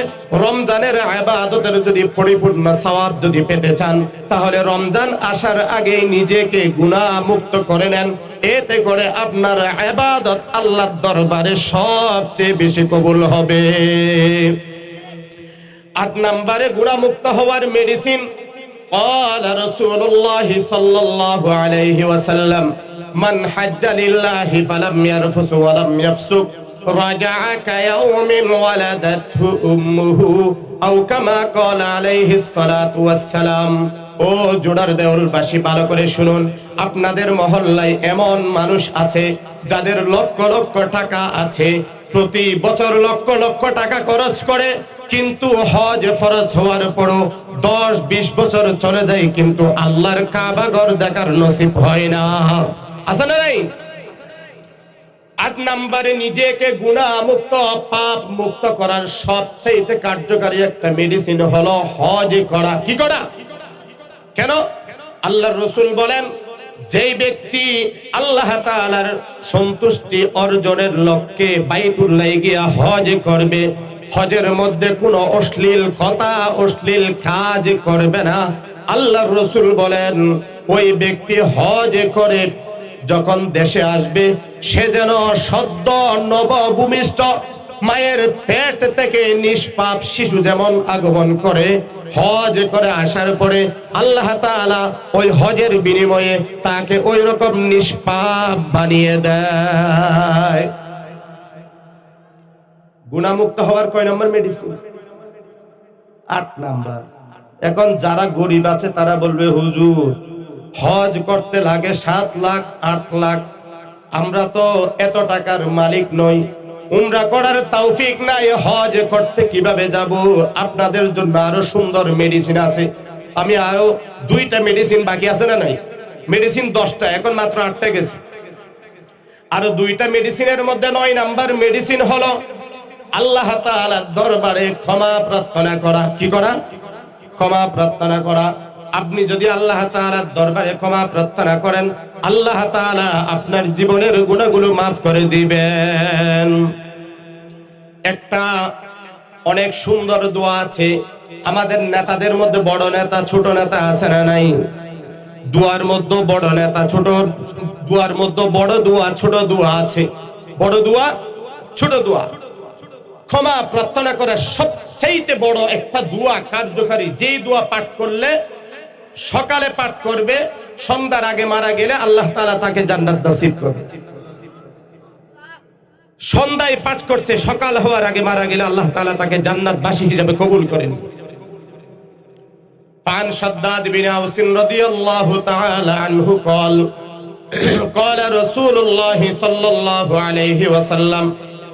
রমজানের ইবাদতের যদি পরিপূর্ণ সওয়াব যদি পেতে চান, তাহলে রমজান আসার আগে নিজেকে গুনাহ মুক্ত করে নেন। এতে করে আপনার ইবাদত আল্লাহর দরবারে সবচেয়ে বেশি কবুল হবে। 8 নম্বরে গুনাহ মুক্ত হওয়ার মেডিসিন। قال رسول الله صلى الله عليه وسلم من حج لله فلم يرفث ولم يفسق رجع كيوم ولدته أمه أو كما قال عليه الصلاة والسلام। ও জোড়ার দেওলবাসী, ভালো করে শুনুন, আপনাদের মহল্লায় এমন মানুষ আছে যাদের লক্ষ লক্ষ টাকা আছে, প্রতি বছর লক্ষ লক্ষ টাকা খরচ করে, কিন্তু হজ ফরজ হওয়ার পরও 10-20 বছর চলে যায়, কিন্তু আল্লাহর কাবা ঘর দেখার নসিব হয় না। আছে না নাই? 8 নম্বরে নিজেকে গুনাহ মুক্ত, পাপ মুক্ত করার সবচেয়ে কার্যকারী একটা মেডিসিন হলো হজ করা। কি করা? কেন? আল্লাহর রাসূল বলেন, যেই ব্যক্তি আল্লাহ তাআলার সন্তুষ্টি অর্জনের লক্ষ্যে বাইতুল্লাহ গিয়া হজ করবে, হজের মধ্যে কোনো অশ্লীল কথা, অশ্লীল কাজ করবে না। আল্লাহর রাসূল বলেন ওই ব্যক্তি হজ করে যখন দেশে আসবে, সে যেন সদ্য নবভূমিষ্ঠ মায়ের পেট থেকে নিষ্পাপ শিশু যেমন আগমন করে, হজ করে আসার পরে আল্লাহ তাআলা ওই হজের বিনিময়ে তাকে ওই রকম নিষ্পাপ বানিয়ে দেয়। গুনাহমুক্ত হওয়ার কয় নম্বর মেডিসিন? 8 নাম্বার। এখন যারা গরিব আছে তারা বলবে, হুজুর হজ করতে লাগে 7 লাখ 8 লাখ, আমরা তো এত টাকার মালিক নই, উমরা করার তৌফিক নাই, হজ করতে কিভাবে যাব? আপনাদের জন্য আরো সুন্দর মেডিসিন আছে। আমি আরো 2টা মেডিসিন বাকি আছে না নাই? মেডিসিন 10টা, এখন মাত্র 8টা গেছে। আরো 2টা মেডিসিনের মধ্যে 9 নাম্বার মেডিসিন হলো আল্লাহ তাআলার দরবারে ক্ষমা প্রার্থনা করা। কি করা? ক্ষমা প্রার্থনা করা। আপনি যদি আল্লাহ তাআলার দরবারে ক্ষমা প্রার্থনা করেন, আল্লাহ তাআলা আপনার জীবনের গুনাহগুলো মাফ করে দিবেন। একটা অনেক সুন্দর দোয়া আছে। আমাদের নেতাদের মধ্যে বড় নেতা ছোট নেতা আছে না নাই? দোয়ার মধ্যে বড় নেতা ছোট, দোয়ার মধ্যে বড় দোয়া ছোট দোয়া আছে। বড় দোয়া ছোট দোয়া। ক্ষমা প্রার্থনা করার সবচাইতে বড় একটা দোয়া কার্যকারী, যেই দোয়া পাঠ করলে সকালে পাঠ করবে, সন্ধ্যার আগে মারা গেলে আল্লাহ তাআলা তাকে জান্নাত নসিব করবে। সন্ধ্যায় পাঠ করছে, সকাল হওয়ার আগে মারা গেলে আল্লাহ তাআলা তাকে জান্নাতবাসী হিসেবে কবুল করেন। ফান শাদ্দাদ বিন আওস রাদিয়াল্লাহু তাআলা আনহু قال قال رسول الله صلى الله عليه وسلم,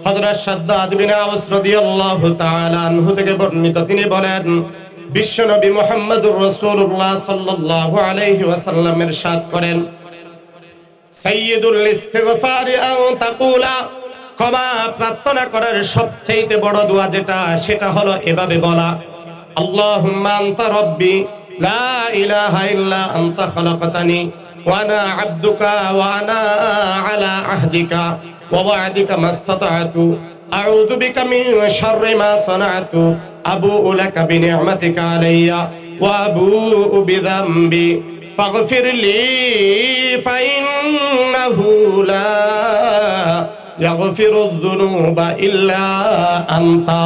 হযরত শাদ্দাদ বিন আওস রাদিয়াল্লাহু তাআলা আনহু থেকে বর্ণিত, তিনি বলেন বিশ্বনবী মুহাম্মদুর রাসূলুল্লাহ সাল্লাল্লাহু আলাইহি ওয়াসাল্লাম ইরশাদ করেন, সাইয়্যিদুল ইস্তিগফার আন তাকুলা, ক্ষমা প্রার্থনা করার সবচেয়ে বড় দোয়া যেটা, সেটা হলো এভাবে বলা, আল্লাহুম্মা আনতা রাব্বি লা ইলাহা ইল্লা আনতা খালাকতানি ওয়া আনা আবদুকা ওয়া আনা আলা আহদিকা ওয়া ওয়া'দিকা মাসতাতআতু আউযু বিকা মিন শাররি মা সানাতু আবুউ লাকা বিনি'মাতিকা আলাইয়া ওয়া আবুউ বিযামবি ফাগফির লি ফাইন্নাহু লা ইয়াগফিরুয যুনুবা ইল্লা আনতা।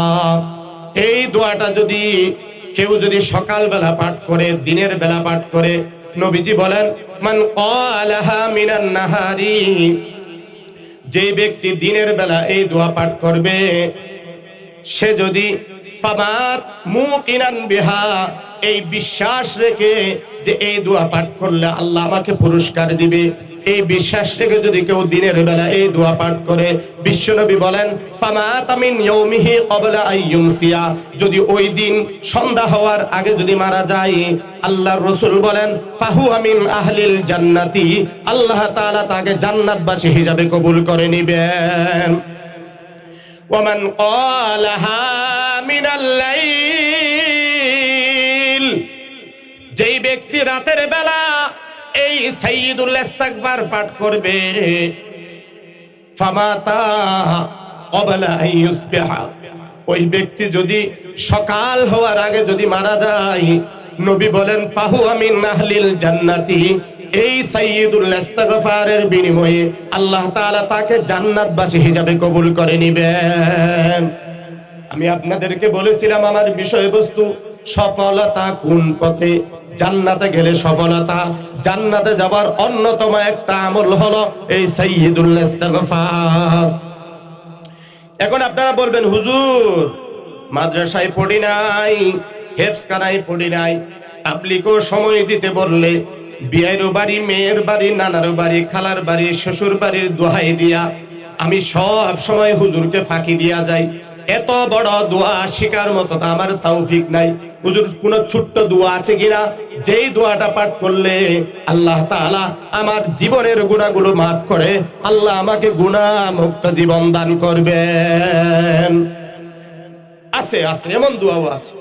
এই দোয়াটা যদি কেউ সকালবেলা পাঠ করে, দিনের বেলা পাঠ করে, নবীজি বলেন মান ক্বালাহা মিনান নাহারি, যে ব্যক্তি দিনের বেলা এই দোয়া পাঠ করবে, সে যদি ফামাত মুকিনান বিহা, এই বিশ্বাস রেখে যে এই দোয়া পাঠ করলে আল্লাহ আমাকে পুরস্কার দিবে, এই বিশ্বাস রেখে যদি কেউ দিনের বেলা এই দোয়া পাঠ করে, বিশ্বনবী বলেন ফামাতা মিন ইয়াউমিহি ক্বাবলা আইয়ুমসিয়া, যদি ওই দিন সন্ধ্যা হওয়ার আগে যদি মারা যায়, আল্লাহর রাসূল বলেন ফাহুয়া মিন আহলিল জান্নাতি, আল্লাহ তাআলা তাকে জান্নাতবাসী হিসাবে কবুল করে নেবেন। ওয়া মান ক্বালাহা মিনাল লাইল, যেই ব্যক্তি রাতের বেলা এই সাইয়্যিদুল ইস্তিগফার পাঠ করবে, ফামাতা ক্বাবলা আন ইউসবিহা, ওই ব্যক্তি যদি সকাল হওয়ার আগে যদি মারা যায়, নবী বলেন ফাহুয়া মিন আহলিল জান্নাতি, এই সাইয়্যিদুল ইস্তিগফারের বিনিময়ে আল্লাহ তাআলা তাকে জান্নাতবাসী হিসাবে কবুল করে নেবেন। আমি আপনাদেরকে বলেছিলাম আমার বিষয়বস্তু সফলতা কোন পথে, জান্নাতে গেলে সফলতা, জান্নাতে যাবার অন্যতম একটা আমল হলো এই সাইয়্যিদুল ইস্তিগফার। এখন আপনারা বলবেন হুজুর মাদ্রাসায় পড়ি নাই, হেফজখানায় পড়ি নাই, তাবলীগও সময় দিতে বললে বিয়ের বাড়ি, মেয়ের বাড়ি, নানার বাড়ি, খালার বাড়ি, শ্বশুর বাড়ির দোহাই দিয়া আমি সব সময় হুজুরকে ফাঁকি দিয়া যাই। এত বড় দোয়া শিকার মতো আমার তৌফিক নাই। হুজুর কোন ছোট্ট দোয়া আছে কিনা, যেই দোয়াটা পাঠ করলে আল্লাহ তাআলা আমার জীবনের গুনাহগুলো মাফ করে আল্লাহ আমাকে গুনাহ মুক্ত জীবন দান করবেন? আছে আছে, এমন দোয়াও আছে।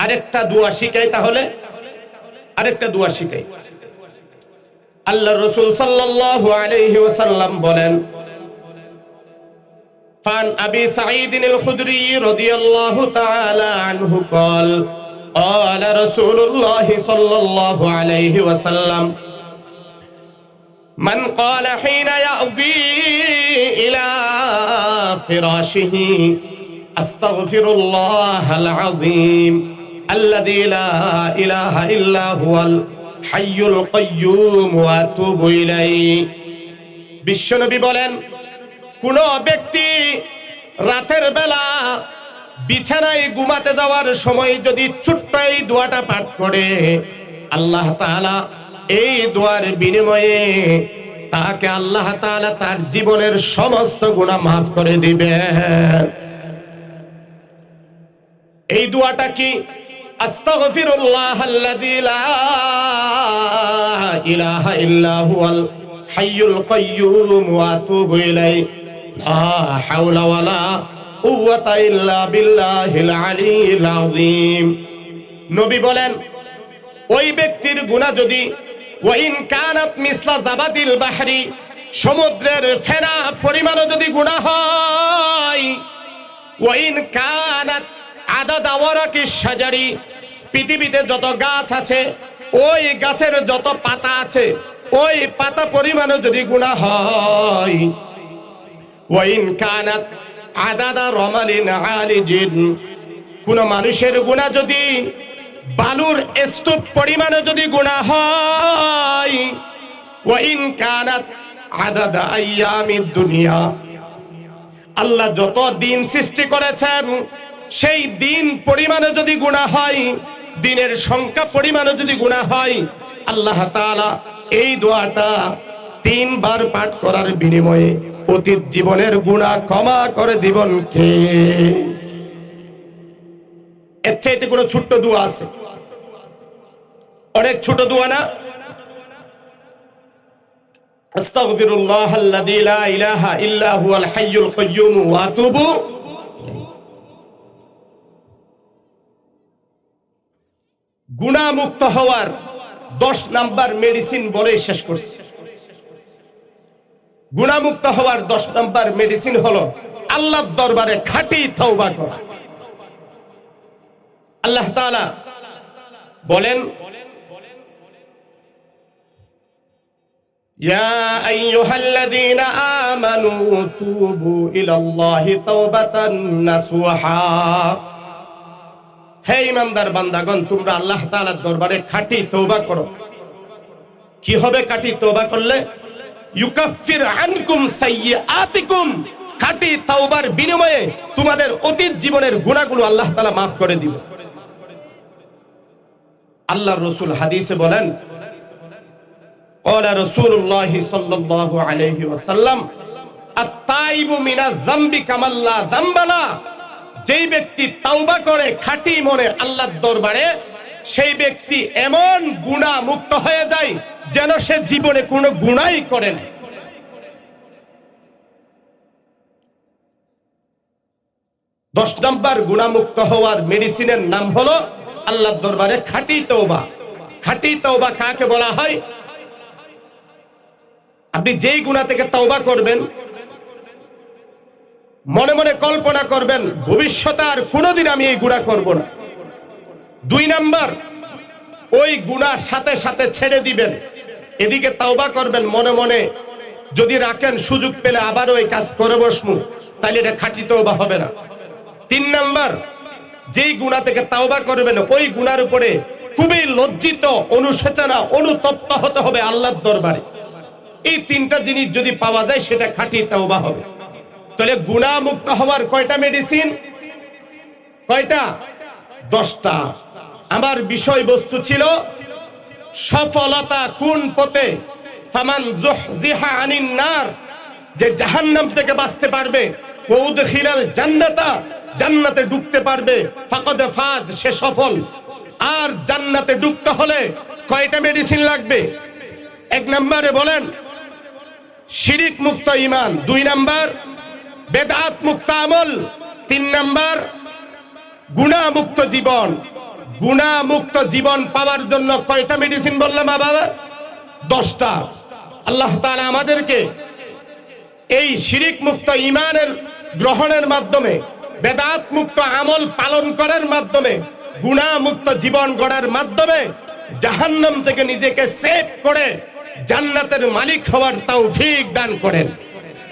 আরেকটা দোয়া শিখাই, তাহলে আরেকটা দোয়া শিখাই। আল্লাহর রাসূল সাল্লাল্লাহু আলাইহি ওয়াসাল্লাম বলেন, ফান আবি সাঈদ আল-খুদরি রাদিয়াল্লাহু তাআলা আনহু قال قال رسول الله صلى الله عليه وسلم من قال حين يأوي إلى فراشه أستغفر الله العظيم الذي لا إله إلا هو الحي القيوم وأتوب إليه। বিশ্বনবী বলেন, কোন ব্যক্তি রাতের বেলা বিছানায় ঘুমাতে যাওয়ার সময় যদি ছোট্ট এই দোয়াটা পাঠ করে, আল্লাহ তাআলা এই দোয়ার বিনিময়ে তাকে আল্লাহ তাআলা তার জীবনের সমস্ত গুনাহ মাফ করে দিবেন। এই দোয়াটা কি? আস্তাগফিরুল্লাহাল্লাযী লা ইলাহা ইল্লা হুয়াল হাইয়ুল কাইয়্যুম ওয়া আতুবু ইলাইহি লা হাওলা ওয়ালা কুওয়াতা ইল্লা বিল্লাহিল আলিয়্যিল আযীম। নবী বলেন, ওই ব্যক্তির গুনাহ যদি ওয়াইন কানাত মিসলা জাবাদিল বাহরি, সমুদ্রের ফেনা পরিমাণও যদি গুনাহ হয়, ওয়াইন কানাত আদাদা ওয়ারাকিশ শাজারি, পৃথিবীতে যত গাছ আছে ওই গাছের যত পাতা আছে ওই পাতা পরিমাণও যদি গুনাহ হয়, ওয়াইন কানাত আদাদা রমালিন আলিজিন, কোন মানুষের গুনাহ যদি বালুর স্তূপ পরিমাণে যদি গুনাহ হয়, ওয়া ইন কানাত আদাদা আইয়ামিদ দুনিয়া, আল্লাহ যত দিন সৃষ্টি করেছেন সেই দিন পরিমাণে যদি গুনাহ হয়, দিনের সংখ্যা পরিমাণে যদি গুনাহ হয়, আল্লাহ তাআলা এই দোয়াটা 3 বার পাঠ করার বিনিময়ে অতীত জীবনের গুনাহ ক্ষমা করে দিবেন কে? এর চাইতে কোনো ছোট্ট দোয়া আছে? অনেক ছোট দোয়া না? আস্তাগফিরুল্লাহাল্লাযী লা ইলাহা ইল্লা হুয়াল হাইয়ুল কাইয়্যুম ওয়া আতুবু। গুনাহ মুক্ত হওয়ার 10 নাম্বার মেডিসিন বলে শেষ করছি। গুনাহ মুক্ত হওয়ার 10 নাম্বার মেডিসিন হলো আল্লাহর দরবারে খাঁটি তওবা করা। আল্লাহ তাআলা বলেন, ইয়া আইয়ুহাল্লাযীনা আমানু তুবু ইলাল্লাহি তাওবাতান নাসুহা। হে ঈমানদার বান্দাগণ, তোমরা আল্লাহ তাআলার দরবারে খাঁটি তওবা করো। কি হবে খাঁটি তওবা করলে? ইউকাফির আনকুম সাইয়্যাতিকুম। খাঁটি তওবার বিনিময়ে তোমাদের অতীত জীবনের গুনাহগুলো আল্লাহ তাআলা maaf করে দিবে। আল্লাহর রাসূল হাদিসে বলেন, ক্বালা রাসূলুল্লাহ সাল্লাল্লাহু আলাইহি ওয়াসাল্লাম, আত-তাইবু মিনাজ যামবি কামাল লা যামবা লা। যেই ব্যক্তি তওবা করে খাঁটি মনে আল্লাহর দরবারে, সেই ব্যক্তি এমন গুনাহ মুক্ত হয়ে যায় যেন সে জীবনে কোনো গুনাহই করে না। 10 নাম্বার গুনাহ মুক্ত হওয়ার মেডিসিনের নাম হলো আল্লাহর দরবারে খাঁটি তওবা। খাঁটি তওবা কাকে বলা হয়? আপনি যেই গুনাহ থেকে তওবা করবেন, মনে মনে কল্পনা করবেন ভবিষ্যতে আর কোনোদিন আমি এই গুনাহ করব না। 2 নাম্বার, ওই গুনাহ সাথে সাথে ছেড়ে দিবেন। এদিকে তওবা করবেন মনে মনে, যদি রাখেন সুযোগ পেলে আবারও এই কাজ করে বসমু, তাহলে এটা খাঁটি তওবা হবে না। 3 নাম্বার, যেই গুনাহ থেকে তওবা করবেন ওই গুনার উপরে খুবই লজ্জিত, অনুশোচনা, অনুতপ্ত হতে হবে আল্লাহর দরবারে। এই 3টা জিনিস যদি পাওয়া যায় সেটা খাঁটি তওবা হবে। তাহলে গুনাহ মুক্ত হওয়ার কয়টা মেডিসিন? কয়টা? 10টা। আমার বিষয়বস্তু ছিল সফলতা কোন পথে? ফামান যুহজিহা আনিন নার, যে জাহান্নাম থেকে বাঁচতে পারবে, ওয়াউদখিলাল জান্নাতা, জান্নাতে ঢুকতে পারবে, ফাকাদ ফাজ, সে সফল। আর জান্নাতে ঢুকতে হলে কয়টা মেডিসিন লাগবে? 1 নম্বরে বলেন শিরিক মুক্ত ঈমান, 2 নাম্বার বেদাত মুক্ত আমল, 3 নাম্বার গুনাহ মুক্ত জীবন। গুনাহ মুক্ত জীবন পাওয়ার জন্য কয়টা মেডিসিন বললাম বাবা? 10টা। আল্লাহ তাআলা আমাদেরকে এই শিরিক মুক্ত ঈমানের গ্রহণের মাধ্যমে, বেদাত মুক্ত আমল পালন করার মাধ্যমে, গুনাহ মুক্ত জীবন গড়ার মাধ্যমে জাহান্নাম থেকে নিজেকে সেভ করে জান্নাতের মালিক হওয়ার তৌফিক দান করেন।